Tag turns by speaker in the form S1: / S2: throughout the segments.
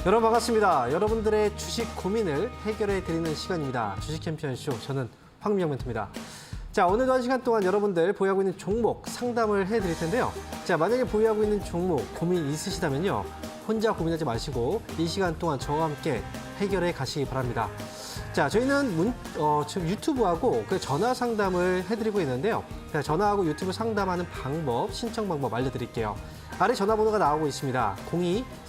S1: 여러분 반갑습니다. 여러분들의 주식 고민을 해결해 드리는 시간입니다. 주식 챔피언쇼, 저는 황민영 멘토입니다. 자, 오늘도 한 시간 동안 여러분들 보유하고 있는 종목 상담을 해드릴 텐데요. 자, 만약에 보유하고 있는 종목 고민 있으시다면요, 혼자 고민하지 마시고 이 시간 동안 저와 함께 해결해 가시기 바랍니다. 자, 저희는 지금 유튜브하고 그 전화 상담을 해드리고 있는데요. 자, 전화하고 유튜브 상담하는 방법, 신청 방법 알려드릴게요. 아래 전화번호가 나오고 있습니다.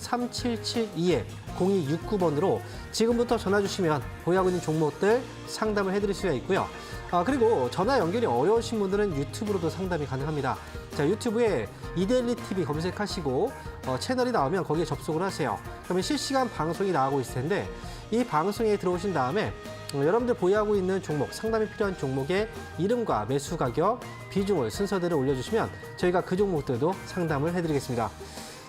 S1: 02-3772-0269번으로 지금부터 전화 주시면 보유하고 있는 종목들 상담을 해드릴 수가 있고요. 그리고 전화 연결이 어려우신 분들은 유튜브로도 상담이 가능합니다. 자, 유튜브에 이데일리 TV 검색하시고 채널이 나오면 거기에 접속을 하세요. 그러면 실시간 방송이 나오고 있을 텐데 이 방송에 들어오신 다음에 여러분들 보유하고 있는 종목, 상담이 필요한 종목의 이름과 매수 가격, 비중을 순서대로 올려주시면 저희가 그 종목들도 상담을 해드리겠습니다.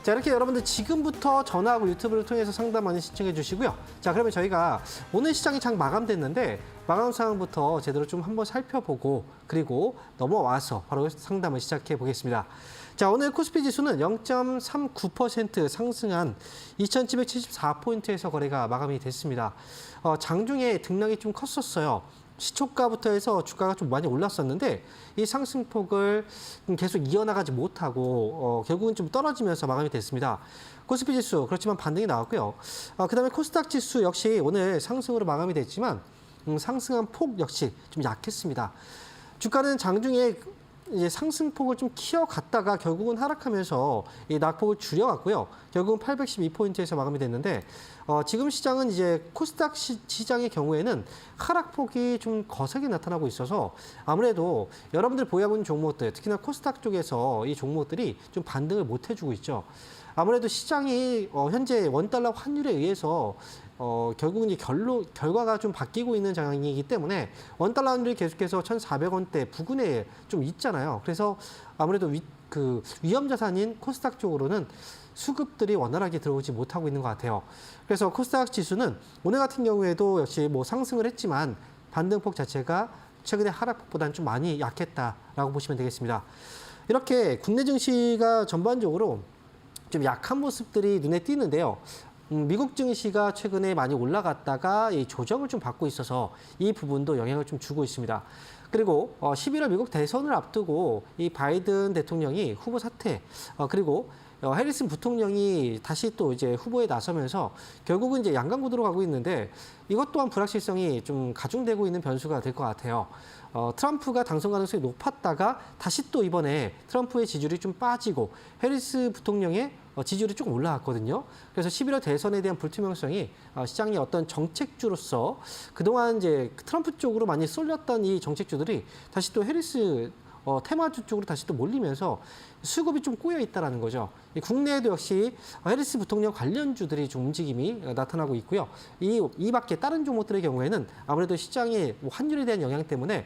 S1: 자, 이렇게 여러분들 지금부터 전화하고 유튜브를 통해서 상담 많이 신청해 주시고요. 자, 그러면 저희가 오늘 시장이 장 마감됐는데 마감 상황부터 제대로 좀 한번 살펴보고 그리고 넘어와서 바로 상담을 시작해 보겠습니다. 자, 오늘 코스피 지수는 0.39% 상승한 2,774포인트에서 거래가 마감이 됐습니다. 장중에 등락이 좀 컸었어요. 시초가부터 해서 주가가 좀 많이 올랐었는데 이 상승폭을 계속 이어나가지 못하고 결국은 좀 떨어지면서 마감이 됐습니다. 코스피 지수 그렇지만 반등이 나왔고요. 그다음에 코스닥 지수 역시 오늘 상승으로 마감이 됐지만 상승한 폭 역시 좀 약했습니다. 주가는 장중에 이제 상승폭을 좀 키워갔다가 결국은 하락하면서 이 낙폭을 줄여갔고요. 결국은 812포인트에서 마감이 됐는데 지금 시장은 이제 코스닥 시장의 경우에는 하락폭이 좀 거세게 나타나고 있어서 아무래도 여러분들 보유하고 있는 종목들, 특히나 코스닥 쪽에서 이 종목들이 좀 반등을 못 해주고 있죠. 아무래도 시장이 현재 원달러 환율에 의해서 결국은 이제 결과가 좀 바뀌고 있는 상황이기 때문에 원달러 환율이 계속해서 1,400원대 부근에 좀 있잖아요. 그래서 아무래도 위험 자산인 코스닥 쪽으로는 수급들이 원활하게 들어오지 못하고 있는 것 같아요. 그래서 코스닥 지수는 오늘 같은 경우에도 역시 뭐 상승을 했지만 반등폭 자체가 최근의 하락폭보다는 좀 많이 약했다라고 보시면 되겠습니다. 이렇게 국내 증시가 전반적으로 좀 약한 모습들이 눈에 띄는데요. 미국 증시가 최근에 많이 올라갔다가 이 조정을 좀 받고 있어서 이 부분도 영향을 좀 주고 있습니다. 그리고 11월 미국 대선을 앞두고 이 바이든 대통령이 후보 사퇴, 그리고 해리슨 부통령이 다시 또 이제 후보에 나서면서 결국은 이제 양강 구도로 가고 있는데 이것 또한 불확실성이 좀 가중되고 있는 변수가 될 것 같아요. 트럼프가 당선 가능성이 높았다가 다시 또 이번에 트럼프의 지지율이 좀 빠지고 해리스 부통령의 지지율이 조금 올라갔거든요. 그래서 11월 대선에 대한 불투명성이 시장의 어떤 정책주로서 그동안 이제 트럼프 쪽으로 많이 쏠렸던 이 정책주들이 다시 또 해리스 테마주 쪽으로 다시 또 몰리면서 수급이 좀 꼬여 있다라는 거죠. 국내에도 역시 해리스 부통령 관련주들이 좀 움직임이 나타나고 있고요. 이 밖에 다른 종목들의 경우에는 아무래도 시장의 환율에 대한 영향 때문에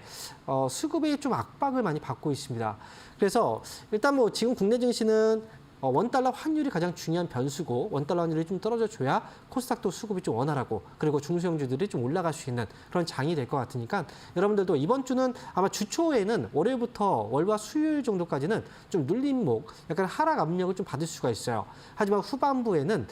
S1: 수급에 좀 압박을 많이 받고 있습니다. 그래서 일단 뭐 지금 국내 증시는 원달러 환율이 가장 중요한 변수고 원달러 환율이 좀 떨어져줘야 코스닥도 수급이 좀 원활하고 그리고 중소형주들이 좀 올라갈 수 있는 그런 장이 될 것 같으니까 여러분들도 이번 주는 아마 주 초에는 월요일부터 월화 수요일 정도까지는 좀 눌림목, 약간 하락 압력을 좀 받을 수가 있어요. 하지만 후반부에는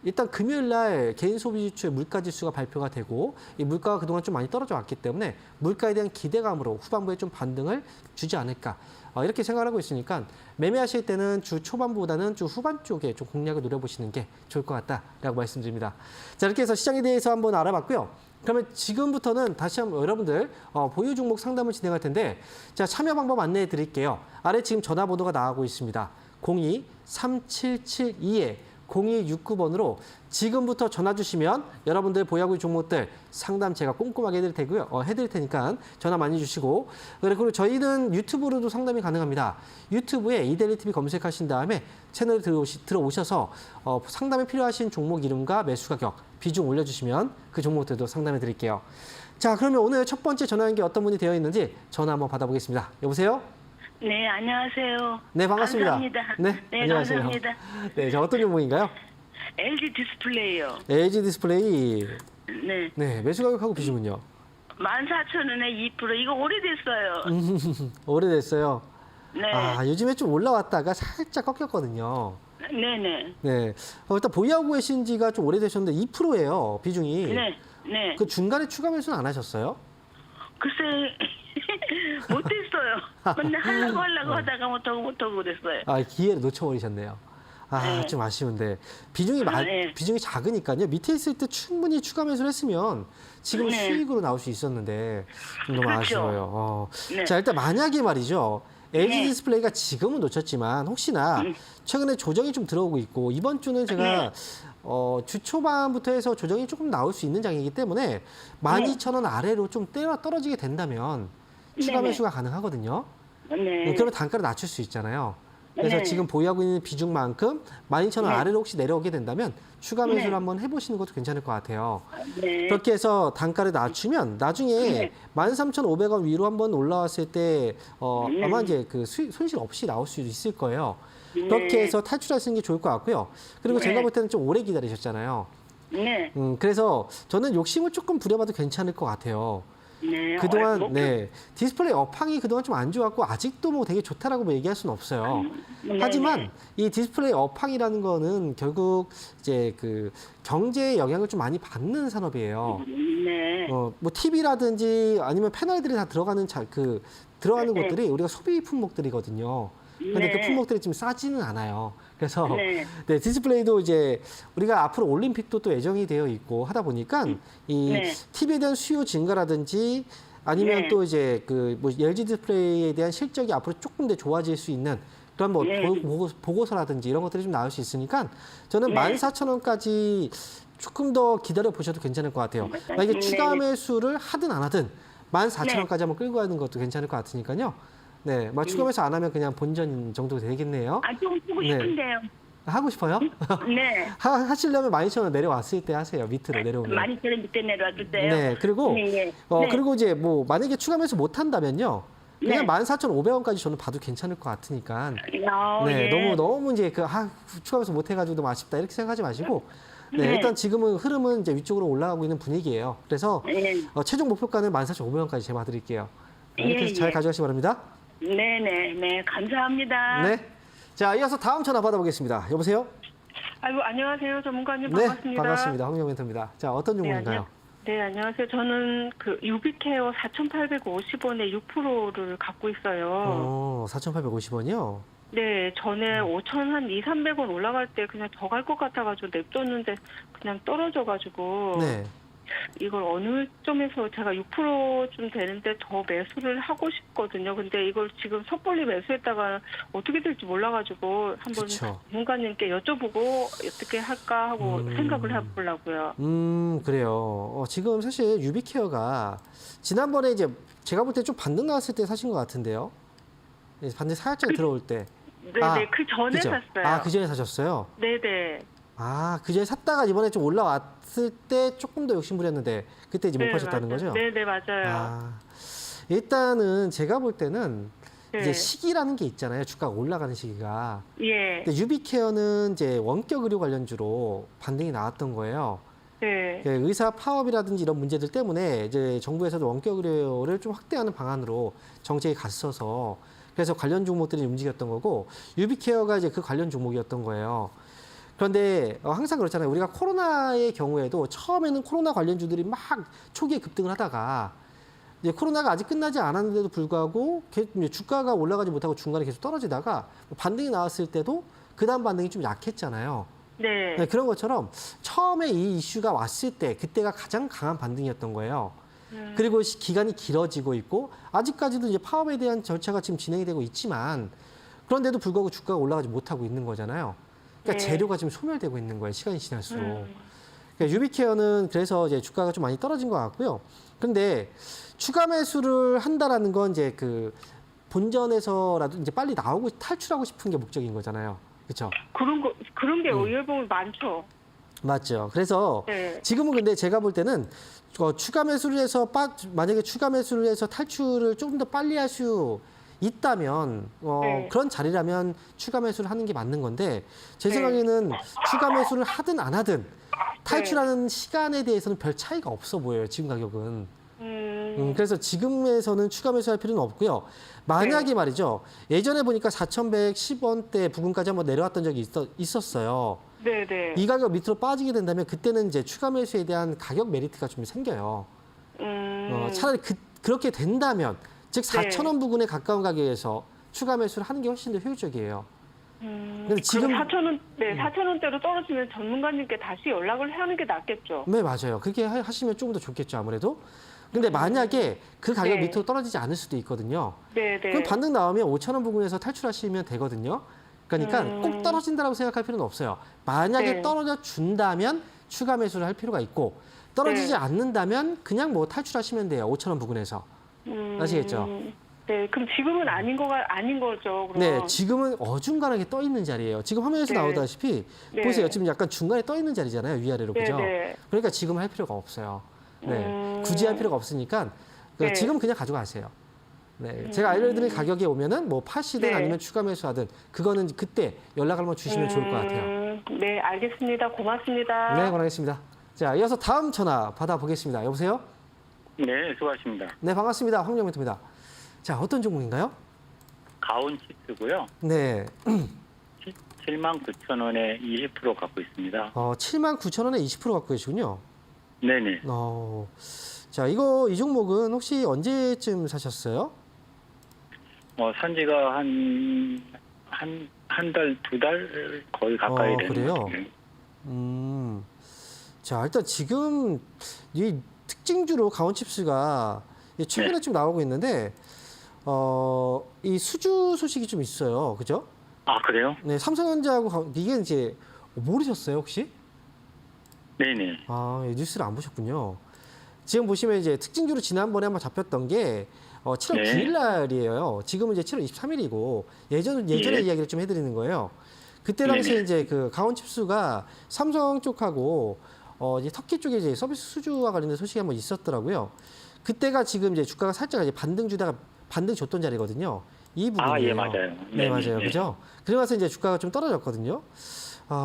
S1: 일단 금요일 날 개인 소비 지수의 물가 지수가 발표가 되고 이 물가가 그동안 좀 많이 떨어져 왔기 때문에 물가에 대한 기대감으로 후반부에 좀 반등을 주지 않을까. 이렇게 생각하고 있으니까 매매하실 때는 주 초반보다는 주 후반 쪽에 좀 공략을 노려보시는 게 좋을 것 같다라고 말씀드립니다. 자, 이렇게 해서 시장에 대해서 한번 알아봤고요. 그러면 지금부터는 다시 한번 여러분들 보유 종목 상담을 진행할 텐데 자, 참여 방법 안내해 드릴게요. 아래 지금 전화번호가 나가고 있습니다. 02-3772-0269번으로 지금부터 전화 주시면 여러분들 보유하고 있는 종목들 상담 제가 꼼꼼하게 해드릴 테니까 전화 많이 주시고 그리고 저희는 유튜브로도 상담이 가능합니다. 유튜브에 이데일리 TV 검색하신 다음에 채널에 들어오셔서 상담에 필요하신 종목 이름과 매수 가격, 비중 올려주시면 그 종목들도 상담해 드릴게요. 자, 그러면 오늘 첫 번째 전화 연결 어떤 분이 되어 있는지 전화 한번 받아보겠습니다. 여보세요?
S2: 네, 안녕하세요.
S1: 네, 반갑습니다.
S2: 감사합니다.
S1: 네,
S2: 네,
S1: 안녕하세요.
S2: 감사합니다.
S1: 네, 자, 어떤 종목인가요?
S2: LG 디스플레이요.
S1: LG 디스플레이.
S2: 네.
S1: 네, 매수 가격하고 비중은요?
S2: 14,000원에 2%. 이거 오래됐어요.
S1: 오래됐어요.
S2: 네.
S1: 요즘에 좀 올라왔다가 살짝 꺾였거든요.
S2: 네네.
S1: 네. 일단 보유하고 계신 지가 좀 오래되셨는데 2%예요, 비중이.
S2: 네. 네.
S1: 그 중간에 추가 매수는 안 하셨어요?
S2: 글쎄 못했어요. 맨날 하려고 하다가 못하고 그랬어요.
S1: 아, 기회를 놓쳐버리셨네요. 아,
S2: 네.
S1: 좀 아쉬운데. 비중이,
S2: 네.
S1: 비중이 작으니까요. 밑에 있을 때 충분히 추가 매수를 했으면 지금
S2: 네.
S1: 수익으로 나올 수 있었는데 좀 너무
S2: 그렇죠.
S1: 아쉬워요.
S2: 네.
S1: 자, 일단 만약에 말이죠. LG
S2: 네.
S1: 디스플레이가 지금은 놓쳤지만 혹시나 최근에 조정이 좀 들어오고 있고 이번 주는 제가 주 초반부터 해서 조정이 조금 나올 수 있는 장이기 때문에 12,000원 아래로 좀 떨어지게 된다면 추가
S2: 네네.
S1: 매수가 가능하거든요.
S2: 네.
S1: 그러면 단가를 낮출 수 있잖아요. 그래서
S2: 네.
S1: 지금 보유하고 있는 비중만큼 12,000원
S2: 네.
S1: 아래로 혹시 내려오게 된다면 추가 매수를
S2: 네.
S1: 한번 해보시는 것도 괜찮을 것 같아요.
S2: 네.
S1: 그렇게 해서 단가를 낮추면 나중에
S2: 네.
S1: 13,500원 위로 한번 올라왔을 때
S2: 네.
S1: 아마 이제 그 손실 없이 나올 수 있을 거예요. 그렇게 해서 탈출하시는 게 좋을 것 같고요. 그리고
S2: 네.
S1: 제가 볼 때는 좀 오래 기다리셨잖아요.
S2: 네.
S1: 그래서 저는 욕심을 조금 부려봐도 괜찮을 것 같아요.
S2: 네.
S1: 그동안
S2: 뭐,
S1: 네 디스플레이 업황이 그동안 좀 안 좋았고 아직도 뭐 되게 좋다라고 뭐 얘기할 수는 없어요.
S2: 네.
S1: 하지만 이 디스플레이 업황이라는 거는 결국 이제 그 경제에 영향을 좀 많이 받는 산업이에요.
S2: 네.
S1: 뭐 TV라든지 아니면 패널들이 다 들어가는 들어가는
S2: 네.
S1: 곳들이 우리가 소비 품목들이거든요. 근데 그
S2: 네.
S1: 품목들이 지금 싸지는 않아요. 그래서
S2: 네.
S1: 네, 디스플레이도 이제 우리가 앞으로 올림픽도 또 예정이 되어 있고 하다 보니까 이
S2: 네.
S1: TV에 대한 수요 증가라든지 아니면
S2: 네.
S1: 또 이제 그 LG 디스플레이에 대한 실적이 앞으로 조금 더 좋아질 수 있는 그런 뭐
S2: 네.
S1: 보고서라든지 이런 것들이 좀 나올 수 있으니까 저는
S2: 네.
S1: 14,000원까지 조금 더 기다려 보셔도 괜찮을 것 같아요. 만약에
S2: 네.
S1: 추가 매수를 하든 안 하든 14,000원까지 한번 끌고 가는 것도 괜찮을 것 같으니까요. 네, 추가 매수 안 하면 그냥 본전 정도 되겠네요.
S2: 좀 보고
S1: 네.
S2: 싶은데요.
S1: 하고 싶어요?
S2: 네.
S1: 하시려면 12,000원 내려왔을 때 하세요. 밑으로 내려오면.
S2: 많이 저는 밑에 내려왔을 때요.
S1: 네, 그리고
S2: 네, 네. 네.
S1: 그리고 이제 뭐 만약에 추가 매수 못 한다면요. 그냥
S2: 네.
S1: 14,500원까지 저는 봐도 괜찮을 것 같으니까. 네,
S2: 예.
S1: 너무 이제 추가 매수 못 해가지고 너무 아쉽다 이렇게 생각하지 마시고. 네,
S2: 네.
S1: 일단 지금은 흐름은 이제 위쪽으로 올라가고 있는 분위기예요. 그래서
S2: 네.
S1: 최종 목표가는 14,500원까지 제가 봐드릴게요. 이렇게 해서
S2: 예,
S1: 잘
S2: 예.
S1: 가져가시기 바랍니다.
S2: 네. 감사합니다.
S1: 네. 자, 이어서 다음 전화 받아보겠습니다. 여보세요?
S3: 아이고, 안녕하세요. 전문가님
S1: 네,
S3: 반갑습니다.
S1: 반갑습니다. 황영 멘토입니다. 자, 어떤 종목인가요?
S3: 네, 안녕하세요. 저는 그 유비케어 4,850원에 6%를 갖고 있어요.
S1: 4,850원이요?
S3: 네, 전에 5,000 한 2, 300원 올라갈 때 그냥 더 갈 것 같아가지고 냅뒀는데 그냥 떨어져가지고
S1: 네.
S3: 이걸 어느 점에서 제가 6%좀 되는데 더 매수를 하고 싶거든요. 근데 이걸 지금 섣불리 매수했다가 어떻게 될지 몰라가지고 한번
S1: 그쵸.
S3: 전문가님께 여쭤보고 어떻게 할까 하고 생각을 해보려고요.
S1: 그래요. 지금 사실 유비케어가 지난번에 이제 제가 볼 때 좀 반등 나왔을 때 사신 것 같은데요. 네, 반등 살짝 들어올 때.
S3: 네네, 그 전에
S1: 그죠?
S3: 샀어요.
S1: 그 전에 사셨어요?
S3: 네네.
S1: 그 전에 샀다가 이번에 좀 올라왔을 때 조금 더 욕심부렸는데 그때 이제 못
S3: 네,
S1: 파셨다는
S3: 맞아요.
S1: 거죠?
S3: 네네, 맞아요.
S1: 일단은 제가 볼 때는
S3: 네.
S1: 이제 시기라는 게 있잖아요. 주가가 올라가는 시기가.
S3: 예.
S1: 근데 유비케어는 이제 원격 의료 관련주로 반등이 나왔던 거예요.
S3: 네.
S1: 의사 파업이라든지 이런 문제들 때문에 이제 정부에서도 원격 의료를 좀 확대하는 방안으로 정책이 갔어서 그래서 관련 종목들이 움직였던 거고 유비케어가 이제 그 관련 종목이었던 거예요. 그런데 항상 그렇잖아요. 우리가 코로나의 경우에도 처음에는 코로나 관련주들이 막 초기에 급등을 하다가 이제 코로나가 아직 끝나지 않았는데도 불구하고 이제 주가가 올라가지 못하고 중간에 계속 떨어지다가 반등이 나왔을 때도 그 다음 반등이 좀 약했잖아요.
S3: 네.
S1: 네, 그런 것처럼 처음에 이 이슈가 왔을 때 그때가 가장 강한 반등이었던 거예요. 그리고 기간이 길어지고 있고 아직까지도 이제 파업에 대한 절차가 지금 진행이 되고 있지만 그런데도 불구하고 주가가 올라가지 못하고 있는 거잖아요. 그러니까
S3: 네.
S1: 재료가 지금 소멸되고 있는 거예요. 시간이 지날수록. 그러니까 유비케어는 그래서 이제 주가가 좀 많이 떨어진 것 같고요. 근데 추가 매수를 한다라는 건 이제 그 본전에서라도 이제 빨리 나오고 탈출하고 싶은 게 목적인 거잖아요. 그렇죠?
S3: 그런 게 의외로 보면 많죠.
S1: 맞죠. 그래서
S3: 네.
S1: 지금은 근데 제가 볼 때는 추가 매수를 해서 만약에 추가 매수를 해서 탈출을 조금 더 빨리 할 수 있다면
S3: 네.
S1: 그런 자리라면 추가 매수를 하는 게 맞는 건데 제
S3: 네.
S1: 생각에는 추가 매수를 하든 안 하든 탈출하는 시간에 대해서는 별 차이가 없어 보여요. 지금 가격은. 그래서 지금에서는 추가 매수할 필요는 없고요. 만약에 말이죠. 예전에 보니까 4,110원대 부근까지 한번 내려왔던 적이 있었어요.
S3: 네네.
S1: 이 가격 밑으로 빠지게 된다면 그때는 이제 추가 매수에 대한 가격 메리트가 좀 생겨요. 차라리 그렇게 된다면 즉
S3: 네.
S1: 4,000원 부근에 가까운 가격에서 추가 매수를 하는 게 훨씬 더 효율적이에요. 근데
S3: 지금
S1: 지금
S3: 4,000원, 네, 4,000원대로 떨어지면 전문가님께 다시 연락을 하는 게 낫겠죠.
S1: 네, 맞아요. 그렇게 하시면 조금 더 좋겠죠, 아무래도. 근데 만약에 그 가격
S3: 네.
S1: 밑으로 떨어지지 않을 수도 있거든요.
S3: 네네.
S1: 그럼 반등 나오면 5,000원 부근에서 탈출하시면 되거든요. 그러니까 꼭 떨어진다고 생각할 필요는 없어요. 만약에
S3: 네.
S1: 떨어져 준다면 추가 매수를 할 필요가 있고 떨어지지
S3: 네.
S1: 않는다면 그냥 뭐 탈출하시면 돼요. 5,000원 부근에서. 아시겠죠?
S3: 네, 그럼 지금은 아닌 거죠. 그럼.
S1: 네, 지금은 어중간하게 떠 있는 자리예요. 지금 화면에서
S3: 네.
S1: 나오다시피
S3: 네.
S1: 보세요. 지금 약간 중간에 떠 있는 자리잖아요. 위아래로. 그죠?
S3: 네.
S1: 그러니까 지금 할 필요가 없어요. 네. 굳이 할 필요가 없으니까
S3: 네.
S1: 지금 그냥 가져가세요. 네. 제가 알려드린 가격에 오면은 뭐 파시든
S3: 네.
S1: 아니면 추가 매수하든 그거는 그때 연락을 한번 주시면 좋을 것 같아요.
S3: 네, 알겠습니다. 고맙습니다.
S1: 네, 고맙습니다. 자, 이어서 다음 전화 받아보겠습니다. 여보세요?
S4: 네, 수고하십니다.
S1: 네, 반갑습니다. 황영민입니다. 자, 어떤 종목인가요?
S4: 가온치스고요.
S1: 네.
S4: 79,000원에 20% 갖고 있습니다.
S1: 79,000원에 20% 갖고 계시군요.
S4: 네네.
S1: 자, 이 종목은 혹시 언제쯤 사셨어요?
S4: 산지가 한 달, 2달 거의 가까이 되는
S1: 그래요?
S4: 것 같아요.
S1: 자, 일단 지금 이 특징주로 가온칩스가 최근에
S4: 네.
S1: 좀 나오고 있는데, 이 수주 소식이 좀 있어요. 그죠?
S4: 아, 그래요?
S1: 네, 삼성전자하고 이게 이제 모르셨어요, 혹시?
S4: 네네.
S1: 이 뉴스를 안 보셨군요. 지금 보시면 이제 특징주로 지난번에 한번 잡혔던 게 7월
S4: 네.
S1: 9일 날이에요. 지금은 이제 7월 23일이고 예전에
S4: 예.
S1: 이야기를 좀 해드리는 거예요. 그때 당시에
S4: 네네.
S1: 이제 그 가온칩스가 삼성 쪽하고 이제 터키 쪽에 이제 서비스 수주와 관련된 소식이 한번 있었더라고요. 그때가 지금 이제 주가가 살짝 이제 반등 주다가 반등 줬던 자리거든요. 이 부분이에요.
S4: 아, 예, 맞아요.
S1: 네, 맞아요.
S4: 네.
S1: 그죠? 그러면서 이제 주가가 좀 떨어졌거든요.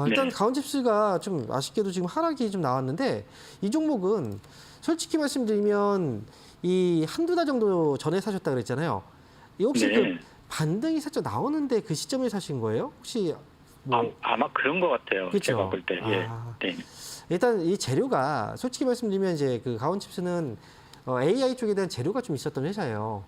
S1: 일단
S4: 네.
S1: 가온칩스가 좀 아쉽게도 지금 하락이 좀 나왔는데 이 종목은 솔직히 말씀드리면 이 한두 달 정도 전에 사셨다 그랬잖아요. 이 혹시
S4: 네.
S1: 그 반등이 살짝 나오는데 그 시점에 사신 거예요? 혹시 뭐
S4: 아마 그런 것 같아요.
S1: 그쵸?
S4: 제가 볼 때. 예.
S1: 아.
S4: 네.
S1: 일단 이 재료가 솔직히 말씀드리면 이제 그 가온칩스는 AI 쪽에 대한 재료가 좀 있었던 회사예요.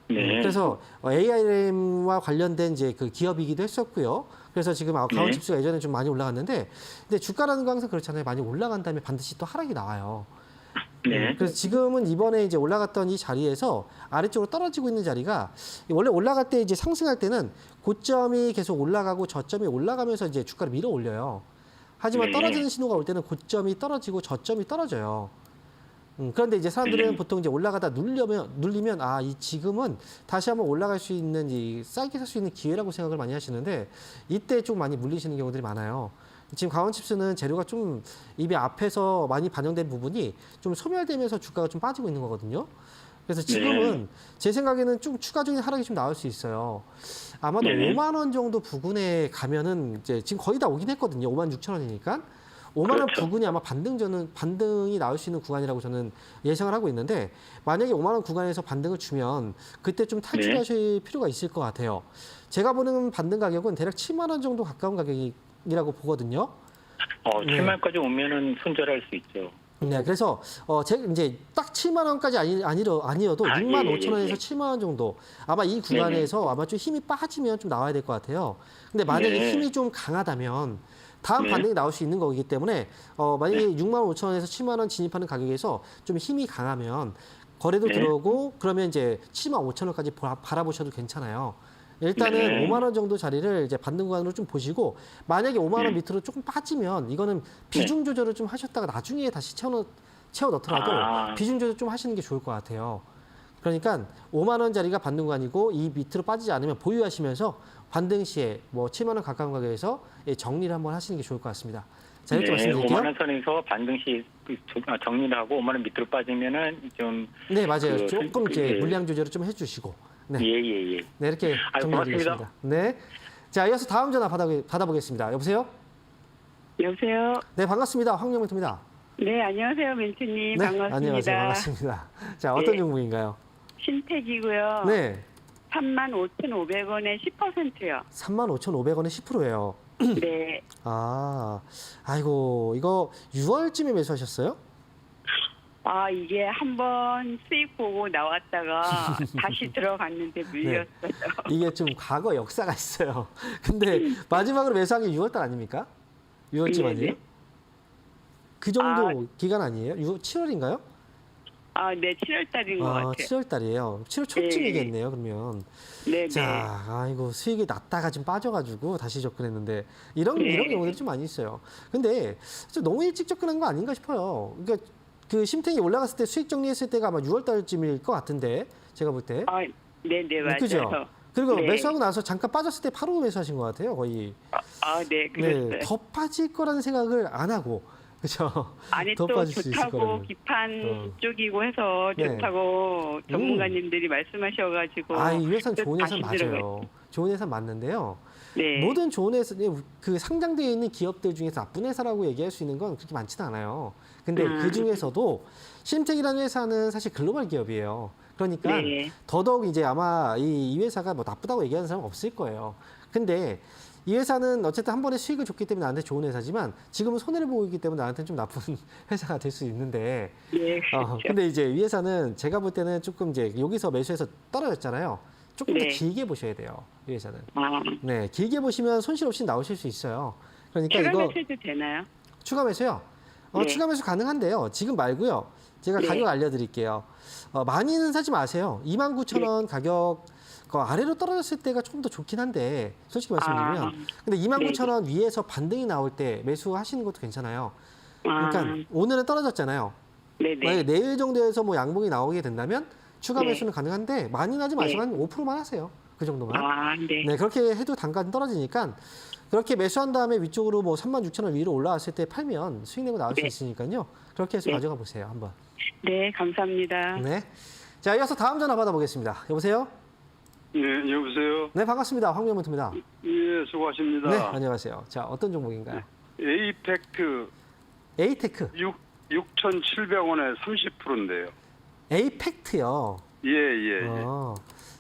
S4: 네.
S1: 그래서 ARM과 관련된 이제 그 기업이기도 했었고요. 그래서 지금 가온칩스가 예전에 좀 많이 올라갔는데, 근데 주가라는 거 항상 그렇잖아요. 많이 올라간 다음에 반드시 또 하락이 나와요.
S4: 네.
S1: 그래서 지금은 이번에 이제 올라갔던 이 자리에서 아래쪽으로 떨어지고 있는 자리가 원래 올라갈 때 이제 상승할 때는 고점이 계속 올라가고 저점이 올라가면서 이제 주가를 밀어 올려요. 하지만
S4: 네.
S1: 떨어지는 신호가 올 때는 고점이 떨어지고 저점이 떨어져요. 그런데 이제 사람들은 보통 이제 올라가다 눌리면 이 지금은 다시 한번 올라갈 수 있는 이 싸게 살 수 있는 기회라고 생각을 많이 하시는데 이때 좀 많이 물리시는 경우들이 많아요. 지금 가온칩스는 재료가 좀 입이 앞에서 많이 반영된 부분이 좀 소멸되면서 주가가 좀 빠지고 있는 거거든요. 그래서 지금은 제 생각에는 좀 추가적인 하락이 좀 나올 수 있어요. 아마도
S4: 네.
S1: 5만 원 정도 부근에 가면은 이제 지금 거의 다 오긴 했거든요. 56,000원이니까. 5만 원
S4: 그렇죠.
S1: 부근이 아마 반등이 나올 수 있는 구간이라고 저는 예상을 하고 있는데 만약에 5만 원 구간에서 반등을 주면 그때 좀 탈출하실 필요가 있을 것 같아요. 제가 보는 반등 가격은 대략 7만 원 정도 가까운 가격이라고 보거든요.
S4: 7만까지 오면은 손절할 수 있죠.
S1: 네, 그래서 제가 이제 딱 7만 원까지 아니어도 6만 5천 원에서 7만 원 정도 아마 이 구간에서 아마 좀 힘이 빠지면 좀 나와야 될 것 같아요. 근데 만약에
S4: 네.
S1: 힘이 좀 강하다면 다음
S4: 네.
S1: 반등이 나올 수 있는 거기 때문에 만약에 6만 5천 원에서 7만 원 진입하는 가격에서 좀 힘이 강하면 거래도
S4: 네.
S1: 들어오고 그러면 이제 7만 5천 원까지 바라보셔도 괜찮아요. 일단은
S4: 네.
S1: 5만 원 정도 자리를 이제 반등 구간으로 좀 보시고 만약에 5만 원 밑으로 조금 빠지면 이거는 비중 조절을 좀 하셨다가 나중에 다시 채워 넣더라도 비중 조절 좀 하시는 게 좋을 것 같아요. 그러니까 5만 원 자리가 반등 구간이고 이 밑으로 빠지지 않으면 보유하시면서 반등 시에 뭐 7만 원 가까운 가격에서 정리를 한번 하시는 게 좋을 것 같습니다. 자, 이렇게 말씀드릴게요.
S4: 5만 원 선에서 반등 시 정리를 하고 5만 원 밑으로 빠지면은 좀
S1: 네, 맞아요. 조금 이제
S4: 예.
S1: 물량 조절을 좀 해주시고. 네,
S4: 예.
S1: 네 이렇게 정리드리겠습니다.
S4: 고맙습니다.
S1: 네, 자 이어서 다음 전화 받아보겠습니다. 여보세요?
S3: 여보세요?
S1: 네, 반갑습니다. 황영민입니다.
S3: 네, 안녕하세요, 멘트님. 반갑습니다.
S1: 안녕하세요. 반갑습니다. 자, 어떤
S3: 네.
S1: 종목인가요?
S3: 신택이고요.
S1: 네.
S3: 35,500원에 10%요.
S1: 35,500원에 10%예요.
S3: 네.
S1: 아이고, 이거 6월쯤에 매수하셨어요?
S3: 아, 이게 한번 수익 보고 나왔다가 다시 들어갔는데 물렸어요.
S1: 이게 좀 과거 역사가 있어요. 근데 마지막으로 매수한 게 6월달 아닙니까? 6월쯤
S3: 네,
S1: 아니에요?
S3: 네.
S1: 그 정도 기간 아니에요? 7월인가요?
S3: 아, 네, 7월 달인 것 같아요.
S1: 7월달이에요. 7월 초쯤이겠네요, 그러면.
S3: 네, 네.
S1: 자, 아이고, 수익이 났다가 좀 빠져가지고 다시 접근했는데, 이런 경우들이 좀 많이 있어요. 근데 좀 너무 일찍 접근한 거 아닌가 싶어요. 그러니까 그 심탱이 올라갔을 때 수익 정리했을 때가 아마 6월달쯤일 것 같은데, 제가 볼 때.
S3: 아, 네, 네, 맞아요.
S1: 그죠? 그리고
S3: 네.
S1: 매수하고 나서 잠깐 빠졌을 때 바로 매수하신 것 같아요, 거의.
S3: 네, 그랬어요.
S1: 네, 더 빠질 거라는 생각을 안 하고, 그죠?
S3: 아니
S1: 더
S3: 또
S1: 빠질 수 있을
S3: 좋다고
S1: 거라는.
S3: 기판 쪽이고 해서
S1: 네.
S3: 좋다고 전문가님들이 말씀하셔가지고
S1: 이 회사는 좋은
S3: 다시
S1: 회사
S3: 들어가요.
S1: 맞아요. 좋은 회사 맞는데요.
S3: 네.
S1: 모든 좋은 회사, 그 상장되어 있는 기업들 중에서 나쁜 회사라고 얘기할 수 있는 건 그렇게 많지는 않아요. 근데 그 중에서도 심택이라는 회사는 사실 글로벌 기업이에요. 그러니까
S3: 네.
S1: 더더욱 이제 아마 이 회사가 뭐 나쁘다고 얘기하는 사람은 없을 거예요. 근데 이 회사는 어쨌든 한 번에 수익을 줬기 때문에 나한테 좋은 회사지만 지금은 손해를 보고 있기 때문에 나한테는 좀 나쁜 회사가 될 수 있는데
S3: 네, 그렇죠.
S1: 근데 이제 이 회사는 제가 볼 때는 조금 이제 여기서 매수해서 떨어졌잖아요. 조금 더
S3: 네.
S1: 길게 보셔야 돼요. 이 회사는.
S3: 아,
S1: 네, 길게 보시면 손실 없이 나오실 수 있어요. 그러니까
S3: 추가
S1: 이거
S3: 매수도 되나요?
S1: 추가 매수요.
S3: 네.
S1: 추가 매수 가능한데요. 지금 말고요. 제가
S3: 네.
S1: 가격 알려드릴게요. 많이는 사지 마세요. 29,000원 가격 그 아래로 떨어졌을 때가 조금 더 좋긴 한데 솔직히 말씀드리면 근데 29,000원 위에서 반등이 나올 때 매수하시는 것도 괜찮아요. 그러니까 오늘은 떨어졌잖아요.
S3: 네네.
S1: 만약에 내일 정도에서 뭐 양봉이 나오게 된다면 추가
S3: 네.
S1: 매수는 가능한데 많이는 하지 마시고 한 5%만 하세요. 그 정도만.
S3: 네.
S1: 네, 그렇게 해도 단가는 떨어지니까 그렇게 매수한 다음에 위쪽으로 뭐 36,000원 위로 올라왔을 때 팔면 수익 내고 나올 수
S3: 네.
S1: 있으니까요. 그렇게 해서
S3: 네.
S1: 가져가 보세요, 한번.
S3: 네, 감사합니다.
S1: 네. 자, 이어서 다음 전화 받아보겠습니다. 여보세요?
S5: 예, 여보세요.
S1: 네, 반갑습니다. 황명문입니다.
S5: 예, 수고하십니다.
S1: 네, 안녕하세요. 자, 어떤 종목인가요?
S5: 에이펙트
S1: 에이테크.
S5: 6,700원에 30%인데요.
S1: 에이펙트요.
S5: 예, 예, 예.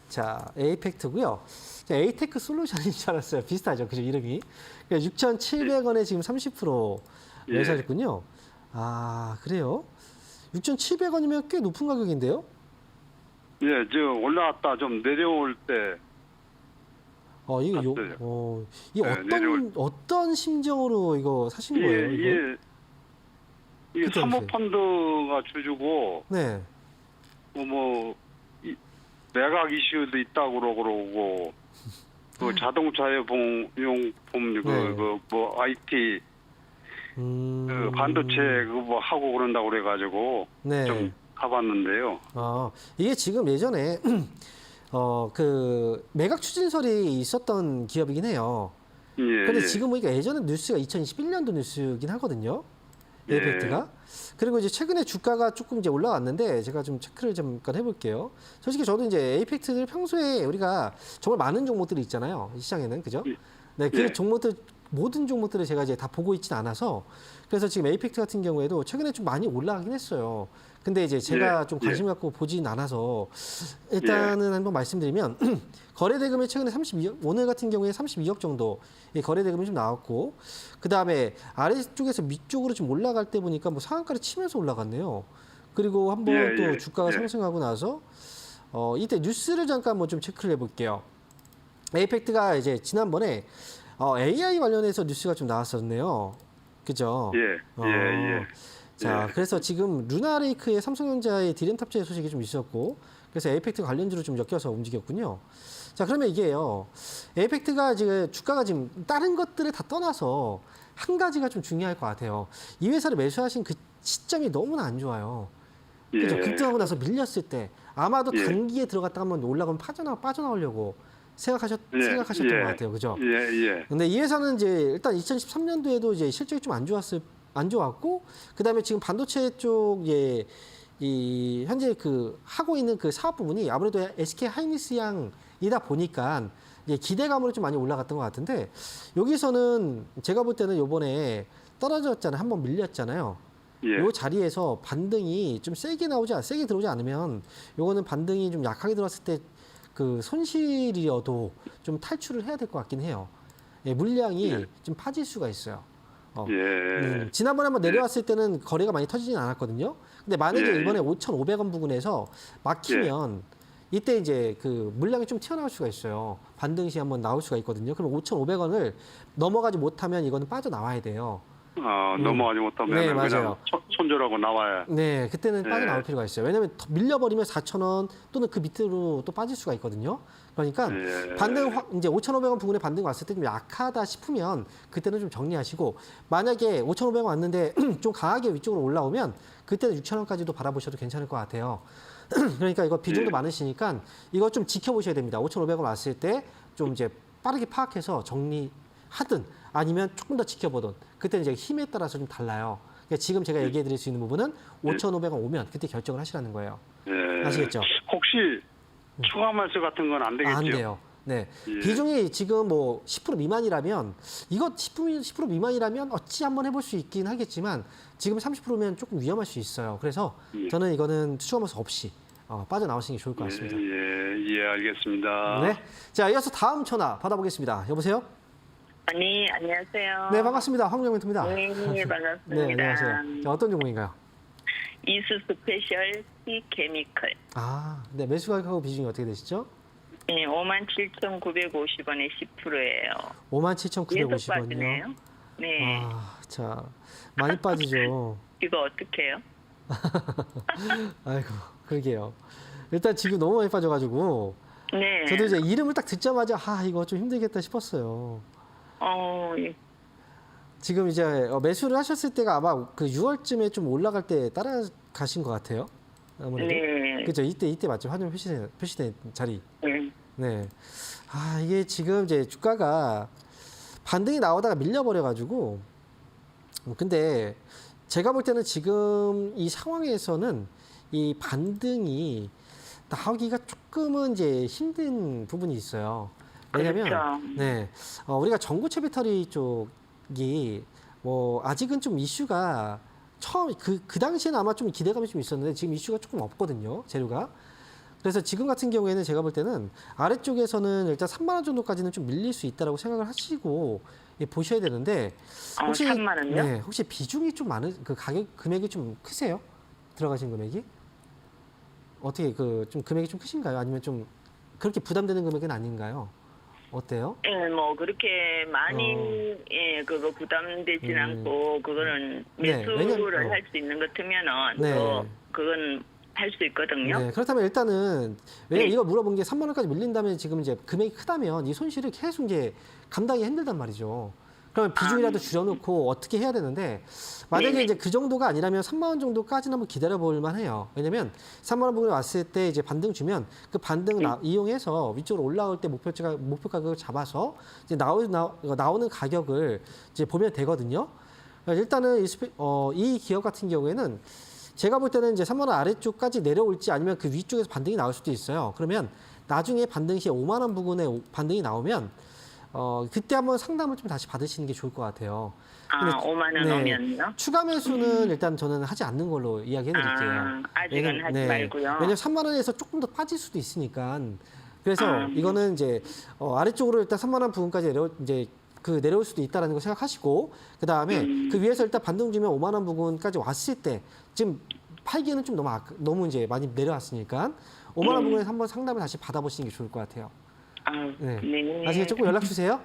S1: 자, 에이펙트고요. 자, 에이테크 솔루션인 줄 알았어요. 비슷하죠, 그죠, 이름이. 6,700원에 지금 30%
S5: 예.
S1: 매수하셨군요. 그래요? 6,700원이면 꽤 높은 가격인데요?
S5: 예, 저 올라왔다 좀 내려올 때
S1: 이거
S5: 봤어요.
S1: 이게
S5: 네, 내려올
S1: 어떤 심정으로 이거 사신 거예요? 이거?
S5: 이게
S1: 그때
S5: 사모펀드가 주주고
S1: 네.
S5: 매각 이슈도 있다고 그러고 그 자동차의 용품
S1: 네.
S5: IT 그 반도체 그거 하고 그런다고 그래가지고
S1: 네.
S5: 좀 가봤는데요.
S1: 이게 지금 예전에 그 매각 추진설이 있었던 기업이긴 해요.
S5: 예.
S1: 근데
S5: 예.
S1: 지금 보니까 예전에 뉴스가 2021년도 뉴스이긴 하거든요.
S5: 예.
S1: 에이펙트가. 그리고 이제 최근에 주가가 조금 이제 올라왔는데 제가 좀 체크를 잠깐 해볼게요. 솔직히 저도 이제 에이펙트를 평소에 우리가 정말 많은 종목들이 있잖아요. 이 시장에는 그죠? 네, 그
S5: 예.
S1: 종목들 모든 종목들을 제가 이제 다 보고 있진 않아서 그래서 지금 에이펙트 같은 경우에도 최근에 좀 많이 올라가긴 했어요. 근데 이제 제가
S5: 예.
S1: 좀 관심 갖고 보진 않아서 일단은 한번 말씀드리면 거래 대금이 최근에 32억, 오늘 같은 경우에 32억 정도 거래 대금이 좀 나왔고 그 다음에 아래쪽에서 위쪽으로 좀 올라갈 때 보니까 뭐 상한가를 치면서 올라갔네요. 그리고 한번
S5: 예,
S1: 또
S5: 예,
S1: 주가가
S5: 예.
S1: 상승하고 나서 이때 뉴스를 잠깐 뭐 좀 체크를 해볼게요. 에이펙트가 이제 지난번에 AI 관련해서 뉴스가 좀 나왔었네요. 그죠?
S5: 예. 예.
S1: 자,
S5: 예.
S1: 그래서 지금 루나레이크의 삼성전자의 디램 탑재 소식이 좀 있었고, 그래서 에이펙트 관련주로 좀 엮여서 움직였군요. 자, 그러면 이게요, 에이펙트가 지금 주가가 지금 다른 것들을 다 떠나서 한 가지가 좀 중요할 것 같아요. 이 회사를 매수하신 그 시점이 너무나 안 좋아요. 그죠?
S5: 예.
S1: 급등하고 나서 밀렸을 때 아마도
S5: 예.
S1: 단기에 들어갔다가 한번 올라가면 빠져나오려고 생각하셨던 것 같아요. 그죠?
S5: 예.
S1: 근데 이 회사는 이제 일단 2013년도에도 이제 실적이 좀 안 좋았고, 그 다음에 지금 반도체 쪽에 이 현재 그 하고 있는 그 사업 부분이 아무래도 SK 하이닉스 양이다 보니까 이제 기대감으로 좀 많이 올라갔던 것 같은데 여기서는 제가 볼 때는 요번에 떨어졌잖아요. 한번 밀렸잖아요.
S5: 예.
S1: 요 자리에서 반등이 좀 세게 세게 들어오지 않으면 요거는 반등이 좀 약하게 들어왔을 때 그 손실이어도 좀 탈출을 해야 될 것 같긴 해요. 예, 물량이 좀 빠질 수가 있어요.
S5: 예.
S1: 지난번에 한번 내려왔을 때는 거래가 많이 터지진 않았거든요. 근데 만약에
S5: 예.
S1: 이번에 5,500원 부근에서 막히면 이때 이제 그 물량이 좀 튀어나올 수가 있어요. 반등 시 한번 나올 수가 있거든요. 그럼 5,500원을 넘어가지 못하면 이거는 빠져나와야 돼요.
S5: 넘어가지 못하면
S1: 네,
S5: 그냥
S1: 맞아요.
S5: 손절하고 나와야.
S1: 네, 그때는
S5: 네.
S1: 빠져나올 필요가 있어요. 왜냐하면 더 밀려버리면 4,000원 또는 그 밑으로 또 빠질 수가 있거든요. 그러니까
S5: 예.
S1: 이제 5,500원 부근에 반등 왔을 때 좀 약하다 싶으면 그때는 좀 정리하시고 만약에 5,500원 왔는데 좀 강하게 위쪽으로 올라오면 그때는 6,000원까지도 바라보셔도 괜찮을 것 같아요. 그러니까 이거 비중도
S5: 예.
S1: 많으시니까 이거 좀 지켜보셔야 됩니다. 5,500원 왔을 때 좀 이제 빠르게 파악해서 정리하든 아니면 조금 더 지켜보든 그때는 이제 힘에 따라서 좀 달라요. 그러니까 지금 제가 얘기해 드릴 수 있는 부분은 5,500원 오면 그때 결정을 하시라는 거예요.
S5: 예.
S1: 아시겠죠?
S5: 혹시 추가 말세 같은 건 안 되겠죠?
S1: 안 돼요. 네.
S5: 예.
S1: 비중이 지금 뭐 10% 미만이라면 이거 10% 미만이라면 어찌 한번 해볼 수 있긴 하겠지만 지금 30%면 조금 위험할 수 있어요. 그래서
S5: 예.
S1: 저는 이거는 추가 말세 없이 빠져나오시는 게 좋을 것 같습니다.
S5: 예, 알겠습니다.
S1: 네. 자, 이어서 다음 전화 받아보겠습니다. 여보세요?
S2: 아니, 안녕하세요.
S1: 네, 반갑습니다. 황정 멘토입니다.
S2: 네, 반갑습니다.
S1: 네, 안녕하세요. 자, 어떤 종목인가요?
S2: 이수 스페셜 티 케미컬.
S1: 아, 네, 매수 가격하고 비중이 어떻게 되시죠?
S2: 네, 57,950원에 10%예요.
S1: 57,950원이요.
S2: 빠지네요. 네.
S1: 아, 자, 많이 빠지죠.
S2: 이거 어떻게 해요?
S1: 아이고, 그러게요. 일단 지금 너무 많이 빠져가지고
S2: 네.
S1: 저도 이제 이름을 딱 듣자마자 이거 좀 힘들겠다 싶었어요.
S2: 예.
S1: 지금 이제 매수를 하셨을 때가 아마 그 6월쯤에 좀 올라갈 때 따라가신 것 같아요. 아무래도.
S2: 네.
S1: 그죠? 이때 맞죠? 화면 표시된 자리.
S2: 네.
S1: 네. 이게 지금 이제 주가가 반등이 나오다가 밀려버려가지고. 근데 제가 볼 때는 지금 이 상황에서는 이 반등이 나오기가 조금은 이제 힘든 부분이 있어요. 왜냐면,
S2: 그렇죠.
S1: 네. 우리가 전고체 배터리 쪽이 뭐 아직은 좀 이슈가 그 당시에는 아마 좀 기대감이 좀 있었는데 지금 이슈가 조금 없거든요. 재료가. 그래서 지금 같은 경우에는 제가 볼 때는 아래쪽에서는 일단 3만 원 정도까지는 좀 밀릴 수 있다라고 생각을 하시고 보셔야 되는데 혹시
S2: 3만 원요?
S1: 네, 혹시 비중이 좀 많은 그 가격 금액이 좀 크세요? 들어가신 금액이? 어떻게 좀 금액이 좀 크신가요? 아니면 좀 그렇게 부담되는 금액은 아닌가요? 어때요?
S2: 예, 뭐 그렇게 많이 그거 부담되진 않고 그거는 매수를 할 수 있는 것 같으면은
S1: 네.
S2: 또 그건 할 수 있거든요.
S1: 네, 그렇다면 일단은 왜냐면
S2: 네.
S1: 이거 물어본 게 3만 원까지 밀린다면 지금 이제 금액이 크다면 이 손실을 계속 이제 감당이 힘들단 말이죠. 그러면 비중이라도 줄여놓고 어떻게 해야 되는데 만약에
S2: 네네.
S1: 이제 그 정도가 아니라면 3만 원 정도까지는 한번 기다려 볼 만해요. 왜냐면 3만 원 부분에 왔을 때 이제 반등 주면 그 반등 이용해서 위쪽으로 올라올 때 목표 가격을 잡아서 이제 나오는 가격을 이제 보면 되거든요. 일단은 이 기업 같은 경우에는 제가 볼 때는 이제 3만 원 아래쪽까지 내려올지 아니면 그 위쪽에서 반등이 나올 수도 있어요. 그러면 나중에 반등 시에 5만 원 부근에 반등이 나오면 그때 한번 상담을 좀 다시 받으시는 게 좋을 것 같아요. 근데
S2: 5만 원 오면요?
S1: 추가 매수는 일단 저는 하지 않는 걸로 이야기해 드릴게요.
S2: 아직은 하지 말고요.
S1: 왜냐면 3만 원에서 조금 더 빠질 수도 있으니까. 그래서 이거는 이제 아래쪽으로 일단 3만 원 부근까지 내려올 수도 있다라는 거 생각하시고 그다음에 그 위에서 일단 반등 주면 5만 원 부근까지 왔을 때 지금 팔기에는 좀 너무 이제 많이 내려왔으니까 5만 원 부근에서 한번 상담을 다시 받아보시는 게 좋을 것 같아요. 네.
S2: 네.
S1: 나중에 조금 연락 주세요.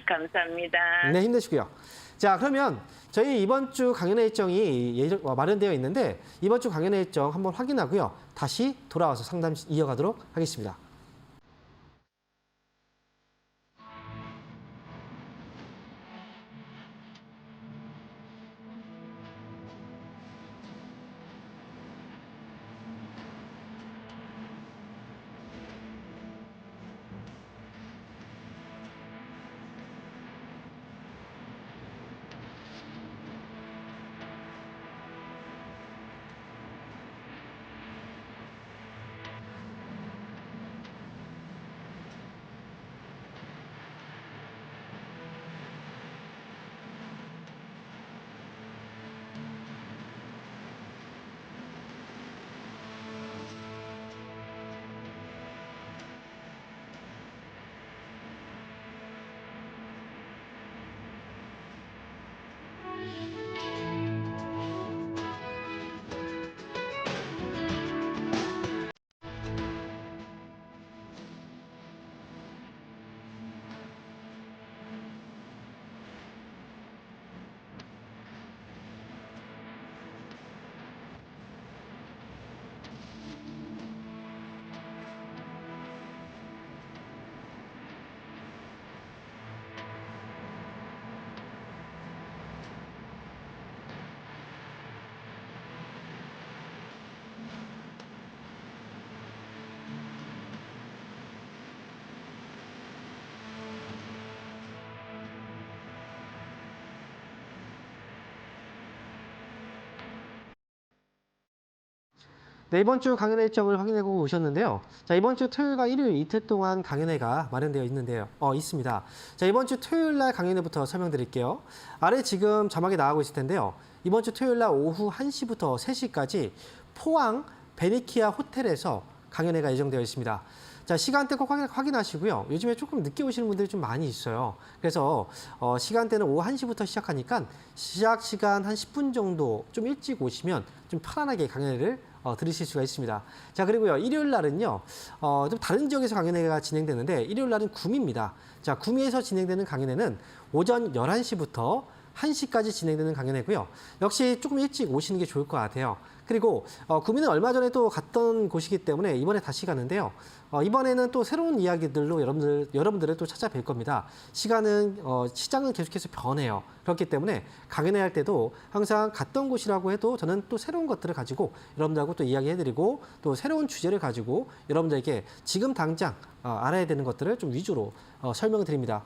S2: 감사합니다.
S1: 네, 힘내시고요. 자, 그러면 저희 이번 주 강연회 일정이 마련되어 있는데 이번 주 강연회 일정 한번 확인하고요. 다시 돌아와서 상담 이어가도록 하겠습니다. 네, 이번 주 강연회 일정을 확인해보고 오셨는데요. 자, 이번 주 토요일과 일요일 이틀 동안 강연회가 마련되어 있습니다. 자, 이번 주 토요일 날 강연회부터 설명드릴게요. 아래 지금 자막이 나가고 있을 텐데요. 이번 주 토요일 날 오후 1시부터 3시까지 포항 베니키아 호텔에서 강연회가 예정되어 있습니다. 자, 시간대 꼭 확인하시고요. 요즘에 조금 늦게 오시는 분들이 좀 많이 있어요. 그래서 시간대는 오후 1시부터 시작하니까 시작 시간 한 10분 정도 좀 일찍 오시면 좀 편안하게 강연회를 들으실 수가 있습니다. 자, 그리고요, 일요일 날은요, 좀 다른 지역에서 강연회가 진행되는데, 일요일 날은 구미입니다. 자, 구미에서 진행되는 강연회는 오전 11시부터 1시까지 진행되는 강연회고요. 역시 조금 일찍 오시는 게 좋을 것 같아요. 그리고 구미는 얼마 전에 또 갔던 곳이기 때문에 이번에 다시 가는데요. 이번에는 또 새로운 이야기들로 여러분들을 또 찾아뵐 겁니다. 시장은 계속해서 변해요. 그렇기 때문에 강연회 할 때도 항상 갔던 곳이라고 해도 저는 또 새로운 것들을 가지고 여러분들하고 또 이야기해드리고 또 새로운 주제를 가지고 여러분들에게 지금 당장 알아야 되는 것들을 좀 위주로 설명을 드립니다.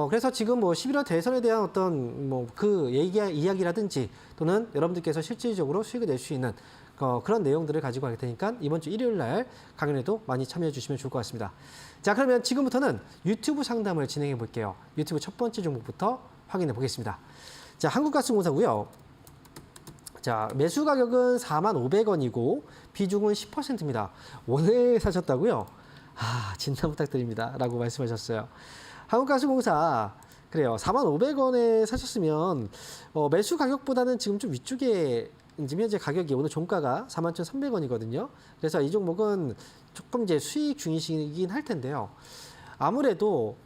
S1: 그래서 지금 11월 대선에 대한 어떤 그 이야기라든지 또는 여러분들께서 실질적으로 수익을 낼 수 있는 그런 내용들을 가지고 갈 테니까 이번 주 일요일 날 강연에도 많이 참여해 주시면 좋을 것 같습니다. 자, 그러면 지금부터는 유튜브 상담을 진행해 볼게요. 유튜브 첫 번째 종목부터 확인해 보겠습니다. 자, 한국가스공사고요. 자, 매수 가격은 45,000원이고 비중은 10%입니다. 오늘 사셨다고요? 진단 부탁드립니다. 라고 말씀하셨어요. 한국가스공사 그래요. 45,000원에 사셨으면 매수 가격보다는 지금 좀 위쪽에 지금 현재 가격이 오늘 종가가 41,300원이거든요. 그래서 이 종목은 조금 이제 수익 중이시긴 할 텐데요. 아무래도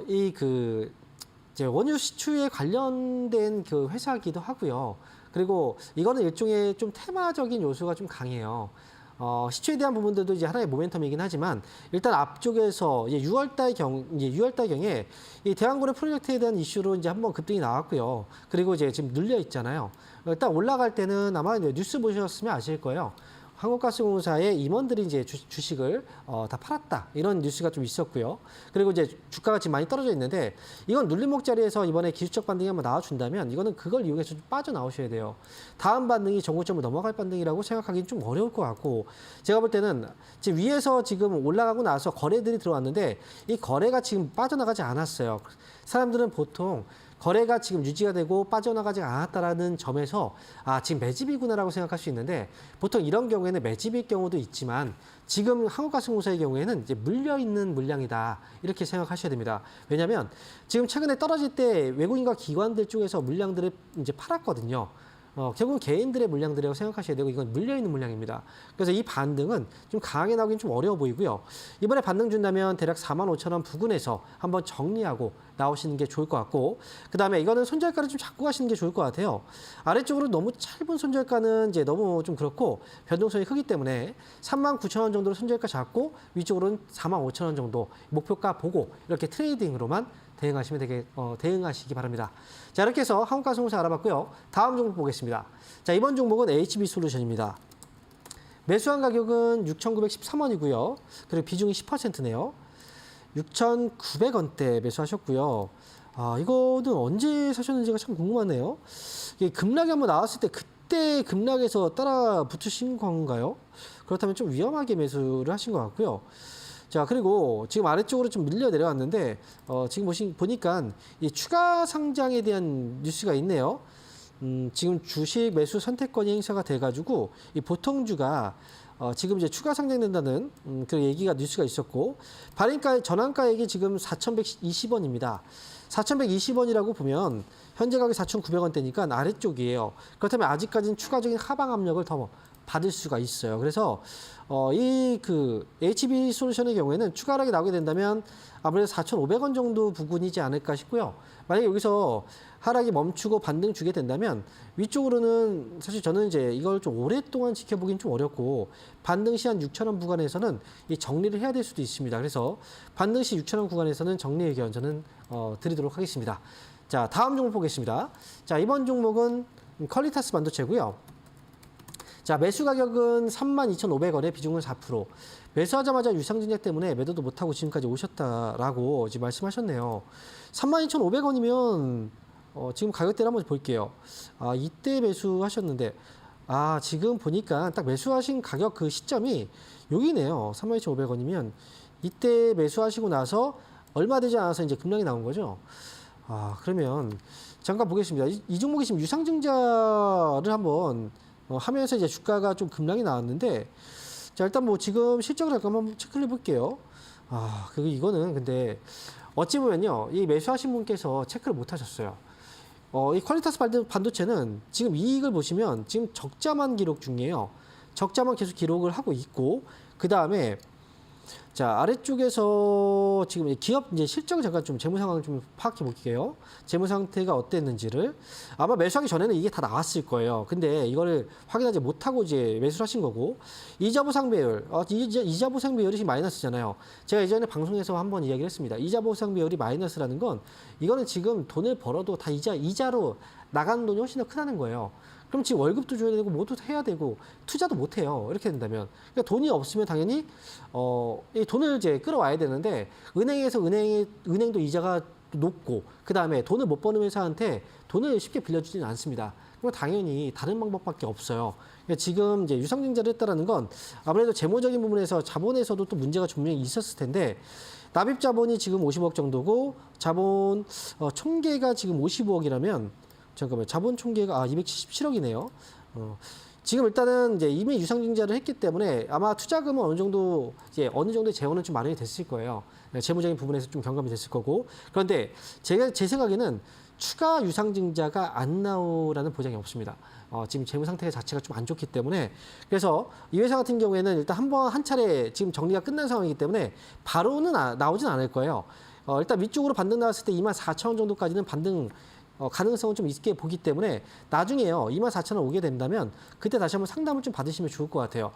S1: 이제 원유 시추에 관련된 그 회사이기도 하고요. 그리고 이거는 일종의 좀 테마적인 요소가 좀 강해요. 시추에 대한 부분들도 이제 하나의 모멘텀이긴 하지만 일단 앞쪽에서 이제 6월달경에 이 대한고래 프로젝트에 대한 이슈로 이제 한번 급등이 나왔고요. 그리고 이제 지금 눌려 있잖아요. 일단 올라갈 때는 아마 뉴스 보셨으면 아실 거예요. 한국가스공사의 임원들이 이제 주식을 다 팔았다 이런 뉴스가 좀 있었고요. 그리고 이제 주가가 지금 많이 떨어져 있는데 이건 눌림목 자리에서 이번에 기술적 반등이 한번 나와준다면 이거는 그걸 이용해서 좀 빠져나오셔야 돼요. 다음 반등이 정고점을 넘어갈 반등이라고 생각하기는 좀 어려울 것 같고 제가 볼 때는 지금 위에서 지금 올라가고 나서 거래들이 들어왔는데 이 거래가 지금 빠져나가지 않았어요. 사람들은 보통 거래가 지금 유지가 되고 빠져나가지 않았다라는 점에서 지금 매집이구나라고 생각할 수 있는데 보통 이런 경우에는 매집일 경우도 있지만 지금 한국가스공사의 경우에는 이제 물려있는 물량이다 이렇게 생각하셔야 됩니다. 왜냐하면 지금 최근에 떨어질 때 외국인과 기관들 쪽에서 물량들을 이제 팔았거든요. 결국은 개인들의 물량들이라고 생각하셔야 되고 이건 물려있는 물량입니다. 그래서 이 반등은 좀 강하게 나오긴 좀 어려워 보이고요. 이번에 반등 준다면 대략 45,000원 부근에서 한번 정리하고 나오시는 게 좋을 것 같고 그다음에 이거는 손절가를 좀 잡고 가시는 게 좋을 것 같아요. 아래쪽으로 너무 짧은 손절가는 이제 너무 좀 그렇고 변동성이 크기 때문에 39,000원 정도로 손절가 잡고 위쪽으로는 45,000원 정도 목표가 보고 이렇게 트레이딩으로만 대응하시기 바랍니다. 자, 이렇게 해서 한국가스공사 알아봤고요. 다음 종목 보겠습니다. 자, 이번 종목은 HB솔루션입니다. 매수한 가격은 6,913원이고요. 그리고 비중이 10%네요. 6,900원대 매수하셨고요. 이거는 언제 사셨는지가 참 궁금하네요. 이게 급락이 한번 나왔을 때 그때 급락에서 따라 붙으신 건가요? 그렇다면 좀 위험하게 매수를 하신 것 같고요. 자, 그리고 지금 아래쪽으로 좀 밀려 내려왔는데 지금 보니까 이 추가 상장에 대한 뉴스가 있네요. 지금 주식 매수 선택권이 행사가 돼가지고 이 보통주가 지금 이제 추가 상장된다는 그런 얘기가 뉴스가 있었고 발행가 전환가액이 지금 4,120원입니다. 4,120원이라고 보면 현재 가격 4,900원대니까 아래쪽이에요. 그렇다면 아직까지는 추가적인 하방 압력을 더 받을 수가 있어요. 그래서 이 HB솔루션의 경우에는 추가 하락이 나오게 된다면 아무래도 4,500원 정도 부근이지 않을까 싶고요. 만약에 여기서 하락이 멈추고 반등 주게 된다면 위쪽으로는 사실 저는 이제 이걸 좀 오랫동안 지켜보기는 좀 어렵고 반등 시 한 6,000원 구간에서는 이 정리를 해야 될 수도 있습니다. 그래서 반등 시 6,000원 구간에서는 정리 의견 저는 드리도록 하겠습니다. 자, 다음 종목 보겠습니다. 자, 이번 종목은 퀄리타스 반도체고요. 자, 매수 가격은 32,500원에 비중은 4%. 매수하자마자 유상증자 때문에 매도도 못하고 지금까지 오셨다라고 지금 말씀하셨네요. 32,500원이면 지금 가격대를 한번 볼게요. 이때 매수하셨는데 아, 지금 보니까 딱 매수하신 가격 그 시점이 여기네요. 32,500원이면 이때 매수하시고 나서 얼마 되지 않아서 이제 급락이 나온 거죠. 아, 그러면 잠깐 보겠습니다. 이 종목이 지금 유상증자를 한번 하면서 이제 주가가 좀 급락이 나왔는데, 자, 일단 뭐 지금 실적을 잠깐만 체크를 해볼게요. 아, 이거는 근데 어찌 보면요, 이 매수하신 분께서 체크를 못 하셨어요. 이 퀄리타스 반도체는 지금 이익을 보시면 지금 적자만 기록 중이에요. 적자만 계속 기록을 하고 있고, 그 다음에 자, 아래쪽에서 지금 기업 이제 실적을 잠깐 좀 재무 상황을 좀 파악해 볼게요. 재무 상태가 어땠는지를. 아마 매수하기 전에는 이게 다 나왔을 거예요. 근데 이거를 확인하지 못하고 이제 매수를 하신 거고, 이자 보상 배율, 이자 보상 배율이 지금 마이너스잖아요. 제가 예전에 방송에서 한번 이야기를 했습니다. 이자 보상 배율이 마이너스라는 건 이거는 지금 돈을 벌어도 다 이자로 나가는 돈이 훨씬 더 크다는 거예요. 그럼 지금 월급도 줘야 되고 뭐도 해야 되고 투자도 못 해요. 이렇게 된다면. 그러니까 돈이 없으면 당연히 이 돈을 이제 끌어와야 되는데, 은행에서 은행도 이자가 높고, 그다음에 돈을 못 버는 회사한테 돈을 쉽게 빌려주지는 않습니다. 그럼 당연히 다른 방법밖에 없어요. 그러니까 지금 이제 유상증자를 했다라는 건 아무래도 재무적인 부분에서 자본에서도 또 문제가 분명히 있었을 텐데, 납입 자본이 지금 50억 정도고 자본 총계가 지금 55억이라면, 잠깐만요. 자본 총계가 277억이네요. 지금 일단은 이제 이미 유상증자를 했기 때문에 아마 투자금은 어느 정도의 재원은 좀 마련이 됐을 거예요. 재무적인 부분에서 좀 경감이 됐을 거고. 그런데 제 생각에는 추가 유상증자가 안 나오라는 보장이 없습니다. 지금 재무 상태 자체가 좀 안 좋기 때문에. 그래서 이 회사 같은 경우에는 일단 한 차례 지금 정리가 끝난 상황이기 때문에 바로는 나오진 않을 거예요. 일단 위쪽으로 반등 나왔을 때 24,000원 정도까지는 반등 가능성은 좀 있게 보기 때문에 나중에요, 24,000원 오게 된다면 그때 다시 한번 상담을 좀 받으시면 좋을 것 같아요.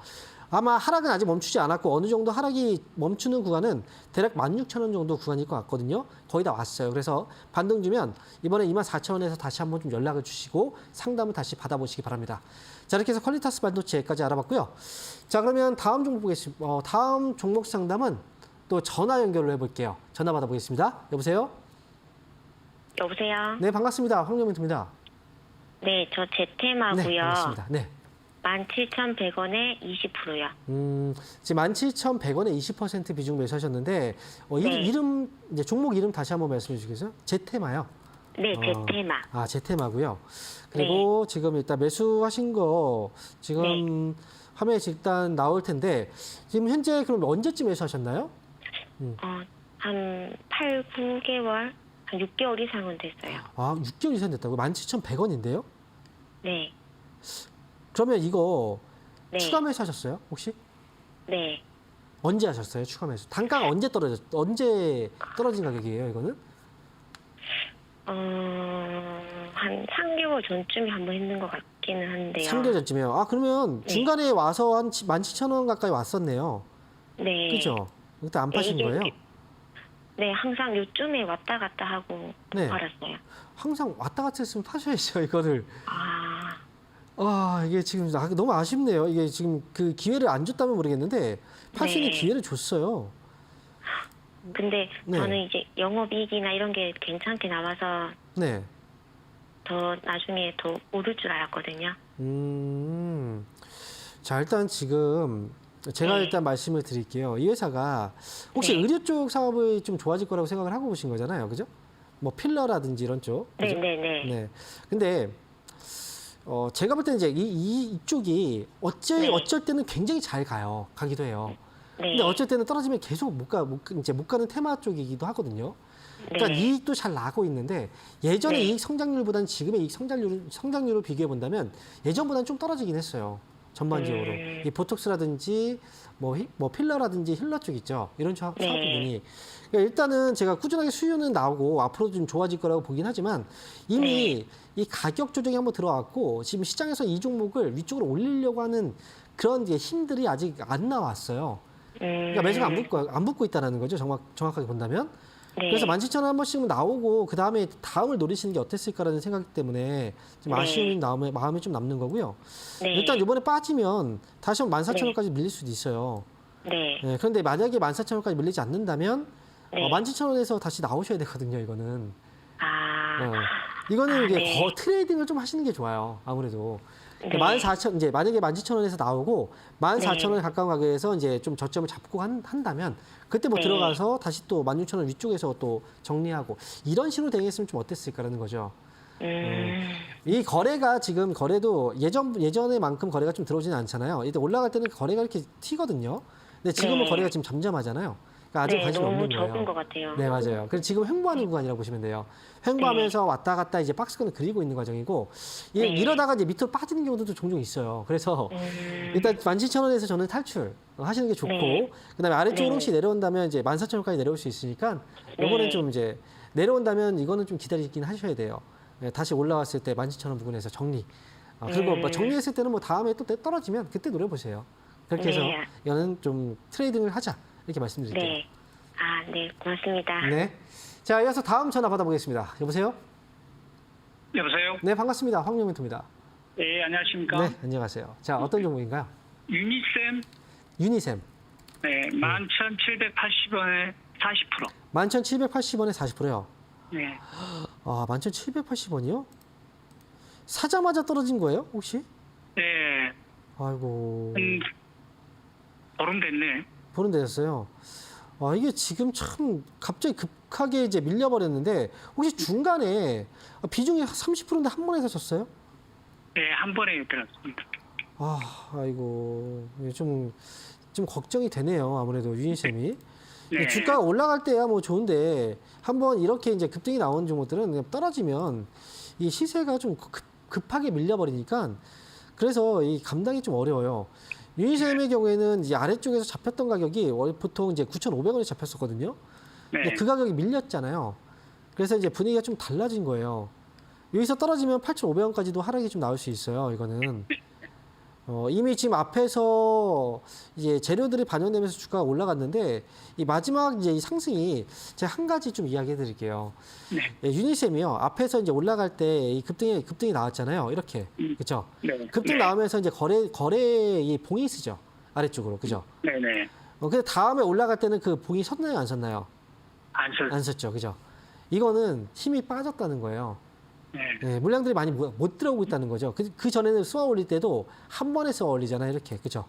S1: 아마 하락은 아직 멈추지 않았고 어느 정도 하락이 멈추는 구간은 대략 16,000원 정도 구간일 것 같거든요. 거의 다 왔어요. 그래서 반등 주면 이번에 24,000원에서 다시 한번 좀 연락을 주시고 상담을 다시 받아보시기 바랍니다. 자, 이렇게 해서 퀄리타스 반도체까지 알아봤고요. 자, 그러면 다음 종목 보겠습니다. 다음 종목 상담은 또 전화 연결을 해볼게요. 전화 받아보겠습니다. 여보세요?
S6: 여보세요?
S1: 네, 반갑습니다. 황정민입니다.
S6: 네, 저 제테마고요.
S1: 네, 반갑습니다. 네.
S6: 17,100원에 20%요.
S1: 지금 17,100원에 20% 비중 매수하셨는데,
S6: 네.
S1: 이제 종목 이름 다시 한번 말씀해 주시겠어요? 제테마요?
S6: 네, 제테마.
S1: 제테마고요. 그리고 지금 일단 매수하신 거 지금 화면에 일단 나올 텐데, 지금 현재 그럼 언제쯤 매수하셨나요?
S6: 한 8, 9개월? 한 6개월 이상은 됐어요.
S1: 6개월 이상 됐다고요? 17,100원인데요?
S6: 네.
S1: 그러면 이거
S6: 네.
S1: 추가 매수하셨어요? 혹시?
S6: 네.
S1: 언제 하셨어요? 추가 매수. 단가가 언제 떨어진 가격이에요, 이거는?
S6: 한 3개월 전쯤에 한번 했는 것 같기는 한데요.
S1: 3개월 전쯤이요. 그러면
S6: 네.
S1: 중간에 와서 한 17,000원 가까이 왔었네요.
S6: 네.
S1: 그죠? 그때 안 파신
S6: 이게
S1: 거예요?
S6: 네, 항상 요쯤에 왔다 갔다 하고
S1: 네.
S6: 팔았어요.
S1: 항상 왔다 갔다 했으면 파셔야죠, 이거를.
S6: 아,
S1: 이게 지금 너무 아쉽네요. 이게 지금 그 기회를 안 줬다면 모르겠는데 팔 수 있는
S6: 네.
S1: 기회를 줬어요.
S6: 근데
S1: 네.
S6: 저는 이제 영업이익이나 이런 게 괜찮게 나와서
S1: 네.
S6: 더 나중에 더 오를 줄 알았거든요.
S1: 자, 일단 지금 제가
S6: 네.
S1: 일단 말씀을 드릴게요. 이 회사가 혹시
S6: 네.
S1: 의료 쪽 사업이 좀 좋아질 거라고 생각을 하고 보신 거잖아요. 그죠? 뭐 필러라든지 이런 쪽. 그죠?
S6: 네네네.
S1: 네. 근데 제가 볼 때는 이제 이쪽이
S6: 네.
S1: 어쩔 때는 굉장히 잘 가기도 해요.
S6: 네.
S1: 근데 어쩔 때는 떨어지면 계속 못 가는 테마 쪽이기도 하거든요. 그러니까
S6: 네.
S1: 이익도 잘 나고 있는데 예전의
S6: 네.
S1: 이익 성장률보다는 지금의 이익 성장률을 비교해 본다면 예전보다는 좀 떨어지긴 했어요. 전반적으로. 이 보톡스라든지 뭐 필러라든지 힐러 쪽 있죠. 이런 사업
S6: 네.
S1: 부분이. 그러니까 일단은 제가 꾸준하게 수요는 나오고 앞으로도 좀 좋아질 거라고 보긴 하지만 이미 이 가격 조정이 한번 들어왔고 지금 시장에서 이 종목을 위쪽으로 올리려고 하는 그런 이제 힘들이 아직 안 나왔어요. 그러니까 매수가 안 붙고 있다는 거죠. 정확하게 본다면.
S6: 네.
S1: 그래서 17,000원 한 번씩은 나오고 그 다음을 노리시는 게 어땠을까라는 생각 때문에 좀 아쉬움이 마음이 좀 남는 거고요.
S6: 네.
S1: 일단 이번에 빠지면 다시 한번 14,000원까지 밀릴 수도 있어요.
S6: 네.
S1: 그런데 만약에 14,000원까지 밀리지 않는다면
S6: 네.
S1: 17,000원에서 다시 나오셔야 되거든요. 이거는.
S6: 아,
S1: 이거는 이게
S6: 네.
S1: 트레이딩을 좀 하시는 게 좋아요. 아무래도.
S6: 네.
S1: 14,000 이제 만약에 17,000원에서 나오고 14,000원에
S6: 네.
S1: 가까운 가격에서 이제 좀 저점을 잡고 한다면 그때 뭐
S6: 네.
S1: 들어가서 다시 또 16,000원 위쪽에서 또 정리하고 이런 식으로 되겠으면 좀 어땠을까라는 거죠. 이 거래가 지금 거래도 예전에만큼 거래가 좀 들어오지는 않잖아요. 이때 올라갈 때는 거래가 이렇게 튀거든요. 근데 지금은
S6: 네.
S1: 거래가 지금 잠잠하잖아요. 그러니까 아직
S6: 네,
S1: 관심이
S6: 너무
S1: 없는 거예요.
S6: 적은 것 같아요.
S1: 네, 맞아요. 그래서 지금 횡보하는 구간이라고 보시면 돼요. 횡보하면서 왔다 갔다 이제 박스권을 그리고 있는 과정이고
S6: 네.
S1: 이러다가 이제 밑으로 빠지는 경우도 종종 있어요. 그래서 일단 17,000원에서 저는 탈출 하시는 게 좋고
S6: 네.
S1: 그다음에 아래쪽으로
S6: 네.
S1: 혹시 내려온다면 이제 14,000원까지 내려올 수 있으니까 요거는
S6: 네.
S1: 좀 이제 내려온다면 이거는 좀 기다리긴 하셔야 돼요. 네, 다시 올라왔을 때 17,000원 부근에서 정리. 그리고 뭐 정리했을 때는 뭐 다음에 또 떨어지면 그때 노려보세요. 그렇게 해서
S6: 네.
S1: 이거는 좀 트레이딩을 하자 이렇게 말씀드릴게요.
S6: 네. 아, 네, 고맙습니다.
S1: 네. 자, 이어서 다음 전화 받아보겠습니다. 여보세요?
S7: 여보세요?
S1: 네, 반갑습니다. 황명민입니다.
S7: 네, 안녕하십니까?
S1: 네, 안녕하세요. 자, 어떤 종목인가요?
S7: 유니셈
S1: 유니셈.
S7: 네, 11,780원에 40%.
S1: 11,780원에 40%요.
S7: 네.
S1: 아, 11,780원이요? 사자마자 떨어진 거예요, 혹시?
S7: 네.
S1: 아이고,
S7: 보름 됐네.
S1: 보는 데였어요. 아, 이게 지금 참 갑자기 급하게 이제 밀려버렸는데 혹시 중간에 비중이 30%인데 한 번에 사셨어요?
S7: 네, 한 번에 들었습니다.
S1: 아, 아이고, 좀 걱정이 되네요. 아무래도 유니셈이.
S7: 네.
S1: 주가가 올라갈 때야 뭐 좋은데 한번 이렇게 이제 급등이 나온 종목들은 그냥 떨어지면 이 시세가 좀 급하게 밀려버리니까 그래서 이 감당이 좀 어려워요. 유니셈의 경우에는 이제 아래쪽에서 잡혔던 가격이 보통 이제 9,500원에 잡혔었거든요. 근데
S7: 네.
S1: 그 가격이 밀렸잖아요. 그래서 이제 분위기가 좀 달라진 거예요. 여기서 떨어지면 8,500원까지도 하락이 좀 나올 수 있어요. 이거는. 이미 지금 앞에서 이제 재료들이 반영되면서 주가가 올라갔는데 이 마지막 이제 이 상승이 제가 한 가지 좀 이야기해 드릴게요.
S7: 네.
S1: 예, 유니셈이요. 앞에서 이제 올라갈 때 이 급등이 나왔잖아요. 이렇게. 그렇죠?
S7: 네.
S1: 급등
S7: 네.
S1: 나오면서 이제 거래 이 봉이 쓰죠. 아래쪽으로. 그죠?
S7: 네, 네.
S1: 근데 다음에 올라갈 때는 그 봉이 섰나요, 안 섰나요?
S7: 안
S1: 섰죠. 그죠? 이거는 힘이 빠졌다는 거예요.
S7: 네.
S1: 네, 물량들이 많이 못 들어오고 있다는 거죠. 그 전에는 쏘아 올릴 때도 한 번에 쏘아 올리잖아요. 이렇게. 그죠?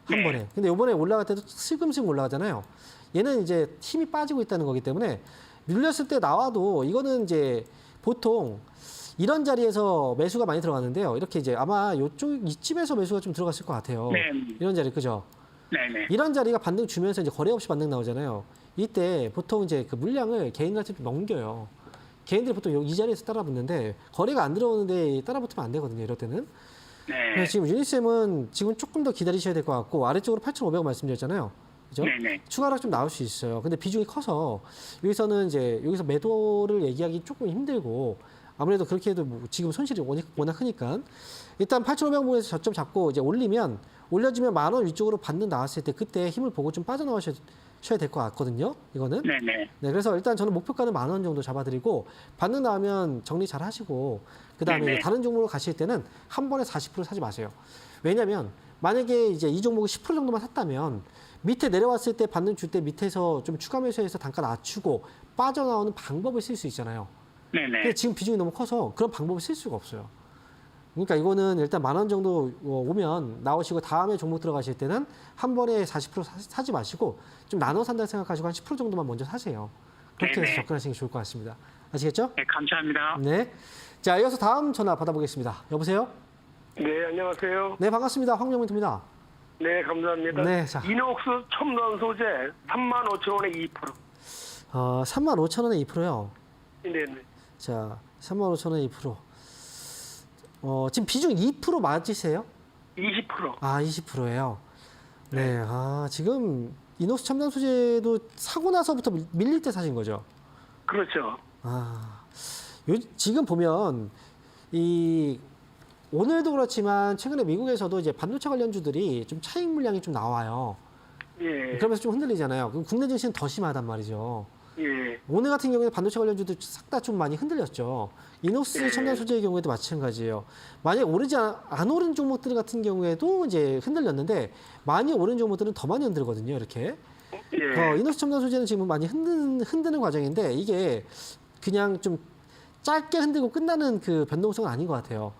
S1: 한
S7: 네.
S1: 번에. 근데 이번에 올라갈 때도 슬금슬금 올라가잖아요. 얘는 이제 힘이 빠지고 있다는 거기 때문에 밀렸을 때 나와도 이거는 이제 보통 이런 자리에서 매수가 많이 들어갔는데요. 이렇게 이제 아마 이쯤에서 매수가 좀 들어갔을 것 같아요.
S7: 네.
S1: 이런 자리. 그죠?
S7: 네, 네.
S1: 이런 자리가 반등 주면서 이제 거래 없이 반등 나오잖아요. 이때 보통 이제 그 물량을 개인한테 좀 넘겨요. 개인들이 보통 이 자리에서 따라붙는데 거래가 안 들어오는데 따라붙으면 안 되거든요. 이럴 때는.
S7: 네.
S1: 그래서 지금 유니셈은 지금 조금 더 기다리셔야 될 것 같고 아래쪽으로 8,500원 말씀드렸잖아요. 그죠?
S7: 네, 네.
S1: 추가 하락 좀 나올 수 있어요. 근데 비중이 커서 여기서는 이제 여기서 매도를 얘기하기 조금 힘들고 아무래도 그렇게 해도 뭐 지금 손실이 워낙 크니까 일단 8,500원에서 저점 잡고 이제 올려주면 10,000원 위쪽으로 반등 나왔을 때 그때 힘을 보고 좀 빠져나오셔야 될 것 같거든요. 이거는.
S7: 네, 네.
S1: 네, 그래서 일단 저는 목표가는 10,000원 정도 잡아드리고 반등 나오면 정리 잘 하시고 그다음에
S7: 네네.
S1: 다른 종목으로 가실 때는 한 번에 40% 사지 마세요. 왜냐하면 만약에 이제 이 종목을 10% 정도만 샀다면 밑에 내려왔을 때 반등 줄 때 밑에서 좀 추가 매수해서 단가 낮추고 빠져나오는 방법을 쓸 수 있잖아요.
S7: 네, 네.
S1: 근데 지금 비중이 너무 커서 그런 방법을 쓸 수가 없어요. 그러니까 이거는 일단 10,000원 정도 오면 나오시고 다음에 종목 들어가실 때는 한 번에 40% 사지 마시고 좀 나눠 산다 생각하시고 한 10% 정도만 먼저 사세요. 그렇게 해서
S7: 네네.
S1: 접근하시는 게 좋을 것 같습니다. 아시겠죠?
S7: 네, 감사합니다.
S1: 네. 자, 이어서 다음 전화 받아보겠습니다. 여보세요?
S8: 네, 안녕하세요.
S1: 네, 반갑습니다. 황명민입니다.
S8: 네, 감사합니다.
S1: 네, 자.
S8: 이녹스 첨단 소재 35,000원에 2%.
S1: 35,000원에 2%요.
S8: 네, 네.
S1: 자, 35,000원에 2%. 지금 비중 2% 맞으세요?
S8: 20%.
S1: 아, 20%예요. 네. 아, 지금 이녹스 첨단 소재도 사고 나서부터 밀릴 때 사신 거죠?
S8: 그렇죠.
S1: 아, 지금 보면 오늘도 그렇지만 최근에 미국에서도 이제 반도체 관련주들이 좀 차익 물량이 좀 나와요.
S8: 예.
S1: 그러면서 좀 흔들리잖아요. 그럼 국내 증시는 더 심하단 말이죠.
S8: 예.
S1: 오늘 같은 경우에 반도체 관련주들 싹 다 좀 많이 흔들렸죠. 이녹스
S8: 네.
S1: 첨단 소재의 경우에도 마찬가지예요. 만약 안 오른 종목들 같은 경우에도 이제 흔들렸는데 많이 오른 종목들은 더 많이 흔들거든요. 이렇게.
S8: 예.
S1: 이녹스 첨단 소재는 지금 많이 흔드는 과정인데 이게 그냥 좀 짧게 흔들고 끝나는 그 변동성은 아닌 것 같아요.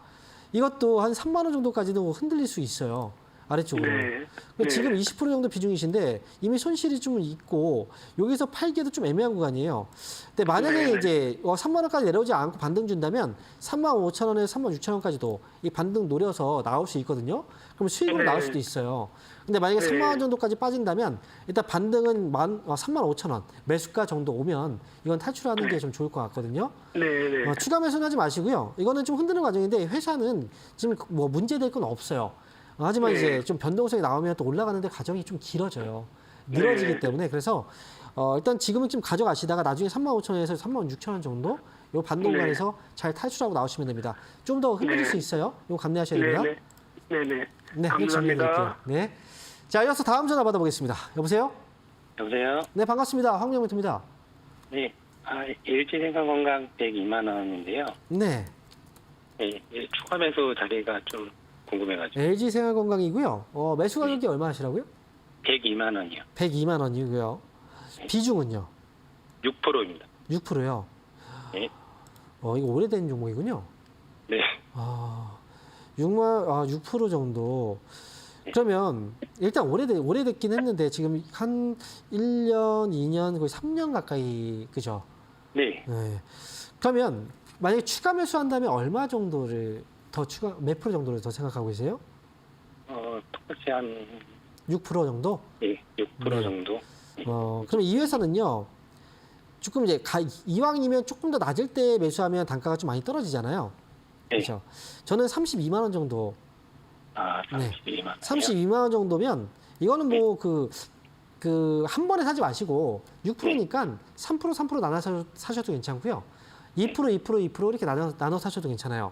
S1: 이것도 한 3만 원 정도까지도 흔들릴 수 있어요. 아래쪽으로.
S8: 네.
S1: 그러니까 지금 20% 정도 비중이신데 이미 손실이 좀 있고 여기서 팔기에도 좀 애매한 구간이에요. 근데 만약에
S8: 네.
S1: 이제 3만 원까지 내려오지 않고 반등 준다면 3만 5천 원에서 3만 6천 원까지도 이 반등 노려서 나올 수 있거든요. 그럼 수익으로
S8: 네.
S1: 나올 수도 있어요. 근데 만약에
S8: 네.
S1: 3만 원 정도까지 빠진다면 일단 반등은 3만 5천 원 매수가 정도 오면 이건 탈출하는 게 좀 좋을 것 같거든요.
S8: 네. 네.
S1: 추가 매수는 하지 마시고요. 이거는 좀 흔드는 과정인데 회사는 지금 뭐 문제될 건 없어요. 하지만
S8: 네.
S1: 이제 좀 변동성이 나오면 또 올라가는데 과정이 좀 길어져요. 늘어지기
S8: 네.
S1: 때문에 그래서 일단 지금은 좀 가져가시다가 나중에 3만 5천 원에서 3만 6천 원 정도 요 반동
S8: 네.
S1: 구간에서 잘 탈출하고 나오시면 됩니다. 좀 더 흔들릴
S8: 네.
S1: 수 있어요. 이거 감내하셔야 됩니다.
S8: 네. 네. 네.
S1: 네,
S8: 감사합니다.
S1: 네. 자, 이어서 다음 전화 받아보겠습니다. 여보세요?
S4: 여보세요?
S1: 네, 반갑습니다. 황명민입니다.
S4: 네. LG생활건강 102만 원인데요.
S1: 네.
S4: 네, 추가 매수 자리가 좀 궁금해가지고.
S1: LG 생활건강이고요. 매수 가격이 얼마 하시라고요?
S4: 102만 원이요.
S1: 102만 원이고요. 비중은요?
S4: 6%입니다.
S1: 6%요.
S4: 네.
S1: 이거 오래된 종목이군요.
S4: 네.
S1: 6% 정도. 그러면 일단 오래됐긴 했는데 지금 한 1년, 2년, 거의 3년 가까이 그죠?
S4: 네.
S1: 네. 그러면 만약에 추가 매수한다면 얼마 정도를 더 몇 프로 정도를 더 생각하고 계세요?
S4: 똑같이 한,
S1: 6% 정도?
S4: 네, 6%
S1: 네.
S4: 정도.
S1: 그럼 이 회사는요. 조금 이제 이왕이면 조금 더 낮을 때 매수하면 단가가 좀 많이 떨어지잖아요.
S4: 네.
S1: 그렇죠. 저는 32만 원 정도.
S4: 32만 원.
S1: 32만 원 정도면 이거는 뭐 한 번에 사지 마시고 6%니까 3% 나눠서 사셔도 괜찮고요. 2% 이렇게 나눠 사셔도 괜찮아요.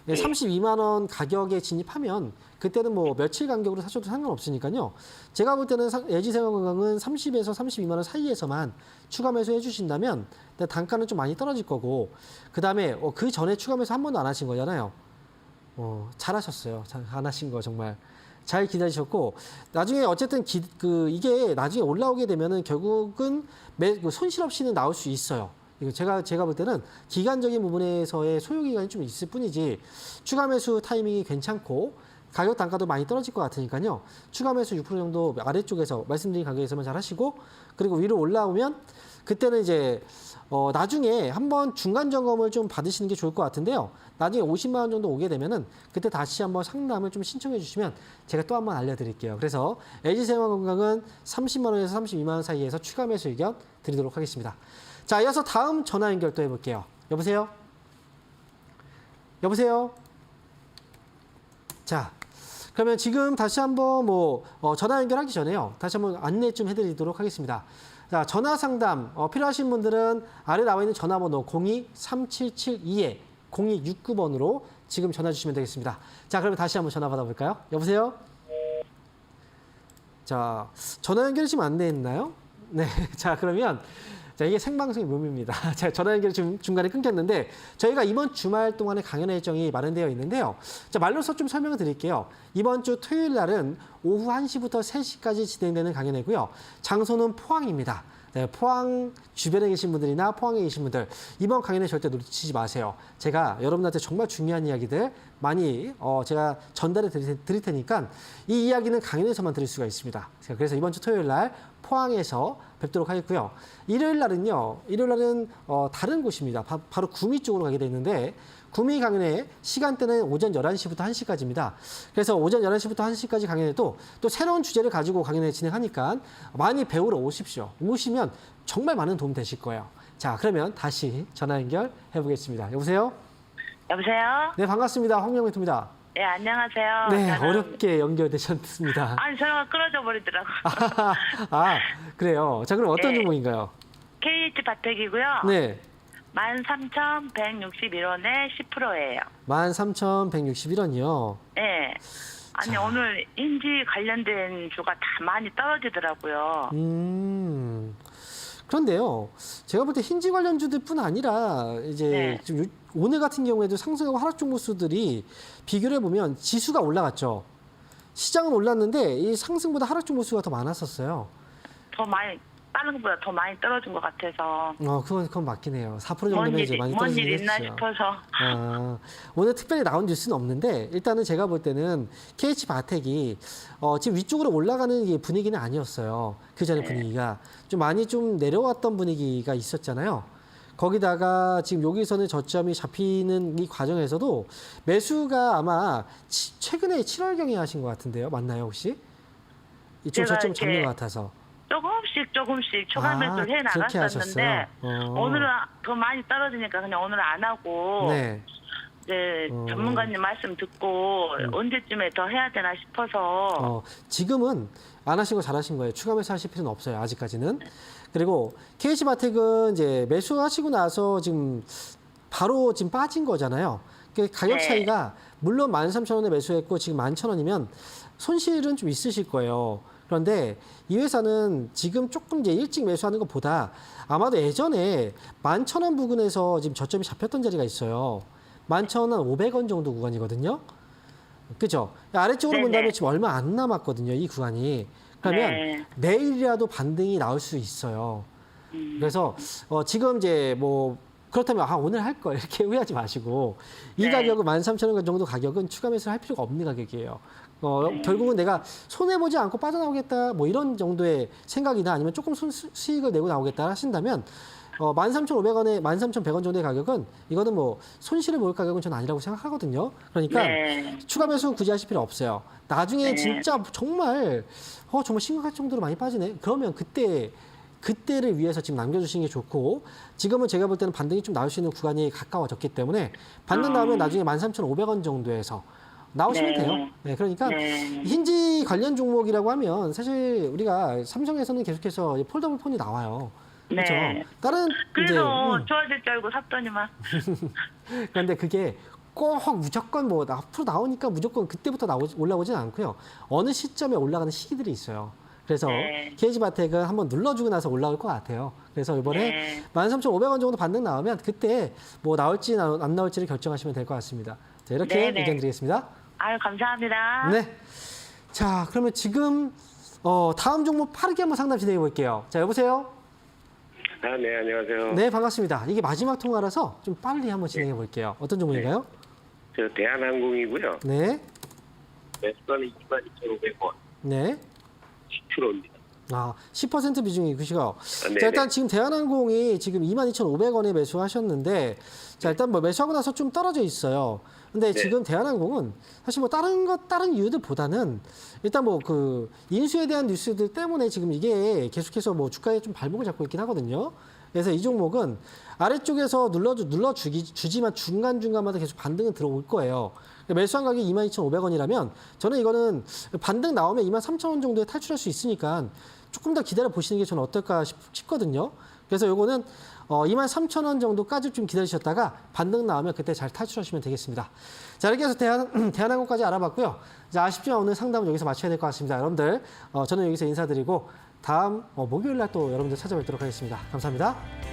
S1: 예, 32만 원 가격에 진입하면 그때는 뭐 며칠 간격으로 사셔도 상관없으니까요. 제가 볼 때는 LG생활건강은 30에서 32만 원 사이에서만 추가 매수해 주신다면 단가는 좀 많이 떨어질 거고 그다음에 그 전에 추가 매수 한 번도 안 하신 거잖아요. 잘하셨어요. 안 하신 거 정말 잘 기다리셨고 나중에 어쨌든 이게 나중에 올라오게 되면은 결국은 손실 없이는 나올 수 있어요. 이거 제가 볼 때는 기간적인 부분에서의 소요 기간이 좀 있을 뿐이지 추가 매수 타이밍이 괜찮고 가격 단가도 많이 떨어질 것 같으니까요. 추가 매수 6% 정도 아래쪽에서 말씀드린 가격에서만 잘 하시고 그리고 위로 올라오면 그때는 이제 나중에 한번 중간 점검을 좀 받으시는 게 좋을 것 같은데요. 나중에 50만 원 정도 오게 되면은 그때 다시 한번 상담을 좀 신청해 주시면 제가 또 한번 알려드릴게요. 그래서 LG생활건강은 30만 원에서 32만 원 사이에서 추가 매수 의견 드리도록 하겠습니다. 자, 이어서 다음 전화 연결 또 해볼게요. 여보세요? 여보세요? 자, 그러면 지금 다시 한번 전화 연결하기 전에요. 다시 한번 안내 좀 해드리도록 하겠습니다. 자, 전화 상담 필요하신 분들은 아래 나와 있는 전화번호 02-3772-0269번으로 지금 전화 주시면 되겠습니다. 자, 그러면 다시 한번 전화 받아볼까요? 여보세요? 자, 전화 연결이 지금 안 돼 있나요? 네, 자, 그러면 이게 생방송의 묘미입니다. 제가 전화 연결이 지금 중간에 끊겼는데 저희가 이번 주말 동안에 강연 일정이 마련되어 있는데요. 자, 말로서 좀 설명을 드릴게요. 이번 주 토요일 날은 오후 1시부터 3시까지 진행되는 강연이고요. 장소는 포항입니다. 네, 포항 주변에 계신 분들이나 포항에 계신 분들 이번 강연에 절대 놓치지 마세요. 제가 여러분한테 정말 중요한 이야기들 많이 제가 전달해 드릴 테니까 이 이야기는 강연에서만 들을 수가 있습니다. 그래서 이번 주 토요일 날 포항에서 뵙도록 하겠고요. 일요일 날은 다른 곳입니다. 바로 구미 쪽으로 가게 되는데 구미 강연의 시간대는 오전 11시부터 1시까지입니다. 그래서 오전 11시부터 1시까지 강연에도 또 새로운 주제를 가지고 강연을 진행하니까 많이 배우러 오십시오. 오시면 정말 많은 도움 되실 거예요. 자, 그러면 다시 전화 연결 해보겠습니다. 여보세요?
S2: 여보세요?
S1: 네, 반갑습니다. 황명민입니다.
S2: 네, 안녕하세요.
S1: 네,
S2: 저는-
S1: 어렵게 연결되셨습니다.
S2: 아니, 전화가 끊어져 버리더라고.
S1: 그래요. 자, 그럼 어떤
S2: 네.
S1: 종목인가요?
S2: KH 바텍이고요.
S1: 네.
S2: 13,161원에 10%예요.
S1: 13,161원이요.
S2: 네. 아니,
S1: 자.
S2: 오늘 인지 관련된 주가 다 많이 떨어지더라고요.
S1: 그런데요, 제가 볼 때 힌지 관련주들뿐 아니라 이제
S2: 네.
S1: 지금 오늘 같은 경우에도 상승하고 하락 종목수들이 비교를 해보면 지수가 올라갔죠. 시장은 올랐는데 이 상승보다 하락 종목수가 더 많았었어요.
S2: 더 많이 다른 것보다 더 많이 떨어진 것 같아서
S1: 그건 맞긴 해요. 4% 정도면 이제 많이
S2: 뭔
S1: 떨어지긴
S2: 일 있나
S1: 했죠.
S2: 싶어서.
S1: 오늘 특별히 나온 뉴스는 없는데 일단은 제가 볼 때는 KH바텍이 지금 위쪽으로 올라가는 이 분위기는 아니었어요. 그 전에 분위기가 좀 많이 좀 내려왔던 분위기가 있었잖아요. 거기다가 지금 여기서는 저점이 잡히는 이 과정에서도 매수가 아마 최근에 7월경에 하신 것 같은데요. 맞나요 혹시? 좀
S2: 제가
S1: 저점 잡는
S2: 이렇게
S1: 것 같아서.
S2: 조금씩 초과 매수를 해
S1: 그렇게
S2: 나갔었는데
S1: 하셨어요?
S2: 오늘은 더 많이 떨어지니까 그냥 오늘 안 하고
S1: 네.
S2: 이제 전문가님 말씀 듣고 언제쯤에 더 해야 되나 싶어서
S1: 지금은 안 하신 거 잘하신 거예요. 추가 매수하실 필요는 없어요. 아직까지는. 그리고 KH바텍은 이제 매수하시고 나서 지금 바로 지금 빠진 거잖아요. 그 가격
S2: 네.
S1: 차이가 물론 13,000원에 매수했고 지금 11,000원이면 손실은 좀 있으실 거예요. 그런데 이 회사는 지금 조금 이제 일찍 매수하는 것보다 아마도 예전에 11,000원 부근에서 지금 저점이 잡혔던 자리가 있어요. 11,500원 정도 구간이거든요. 그죠? 아래쪽으로
S2: 네네.
S1: 본다면 지금 얼마 안 남았거든요. 이 구간이. 그러면
S2: 네.
S1: 내일이라도 반등이 나올 수 있어요. 그래서 지금 이제 뭐 그렇다면 오늘 할 걸 이렇게 후회하지 마시고 이
S2: 네.
S1: 가격은 13,000원 정도 가격은 추가 매수를 할 필요가 없는 가격이에요. 결국은 내가 손해보지 않고 빠져나오겠다 뭐 이런 정도의 생각이나 아니면 조금 수익을 내고 나오겠다 하신다면 13,500원에 13,100원 정도의 가격은 이거는 뭐 손실을 볼 가격은 저는 아니라고 생각하거든요. 그러니까
S2: 네.
S1: 추가 매수는 굳이 하실 필요 없어요. 나중에
S2: 네.
S1: 진짜 정말 심각할 정도로 많이 빠지네. 그러면 그때를 위해서 지금 남겨주시는 게 좋고 지금은 제가 볼 때는 반등이 좀 나올 수 있는 구간이 가까워졌기 때문에 반등 나오면 나중에 13,500원 정도에서 나오시면
S2: 네.
S1: 돼요. 네, 그러니까
S2: 네.
S1: 힌지 관련 종목이라고 하면 사실 우리가 삼성에서는 계속해서 폴더블 폰이 나와요. 그렇죠.
S2: 네.
S1: 다른
S2: 그래도
S1: 이제
S2: 좋아질 줄 알고 샀더니만.
S1: 그런데 그게 꼭 무조건 뭐 앞으로 나오니까 무조건 그때부터 올라오진 않고요. 어느 시점에 올라가는 시기들이 있어요. 그래서
S2: 네.
S1: KH바텍은 한번 눌러주고 나서 올라올 것 같아요. 그래서 이번에
S2: 네.
S1: 13,500원 정도 반등 나오면 그때 뭐 나올지 안 나올지를 결정하시면 될 것 같습니다. 자, 이렇게
S2: 네네.
S1: 의견 드리겠습니다.
S2: 아유, 감사합니다.
S1: 네. 자, 그러면 지금 다음 종목 빠르게 한번 상담 진행해 볼게요. 자, 여보세요?
S9: 네, 안녕하세요.
S1: 네, 반갑습니다. 이게 마지막 통화라서 좀 빨리 한번 진행해 볼게요. 어떤 종목인가요?
S9: 저 대한항공이고요.
S1: 네.
S9: 매수가는 22,500원.
S1: 네.
S9: 10%입니다.
S1: 10% 비중이 그시고.
S9: 네네.
S1: 자, 일단 지금 대한항공이 지금 22,500원에 매수하셨는데, 자, 일단 뭐 매수하고 나서 좀 떨어져 있어요. 근데
S9: 네.
S1: 지금 대한항공은 사실 뭐 다른 이유들보다는 일단 뭐 그 인수에 대한 뉴스들 때문에 지금 이게 계속해서 뭐 주가에 좀 발목을 잡고 있긴 하거든요. 그래서 이 종목은 아래쪽에서 주지만 중간중간마다 계속 반등은 들어올 거예요. 매수한 가격이 22,500원이라면 저는 이거는 반등 나오면 23,000원 정도에 탈출할 수 있으니까 조금 더 기다려 보시는 게 저는 어떨까 싶거든요. 그래서 요거는 23,000원 정도까지 좀 기다리셨다가 반등 나오면 그때 잘 탈출하시면 되겠습니다. 자, 이렇게 해서 대한항공까지 알아봤고요. 자, 아쉽지만 오늘 상담은 여기서 마쳐야 될 것 같습니다. 여러분들, 저는 여기서 인사드리고 다음 목요일 날 또 여러분들 찾아뵙도록 하겠습니다. 감사합니다.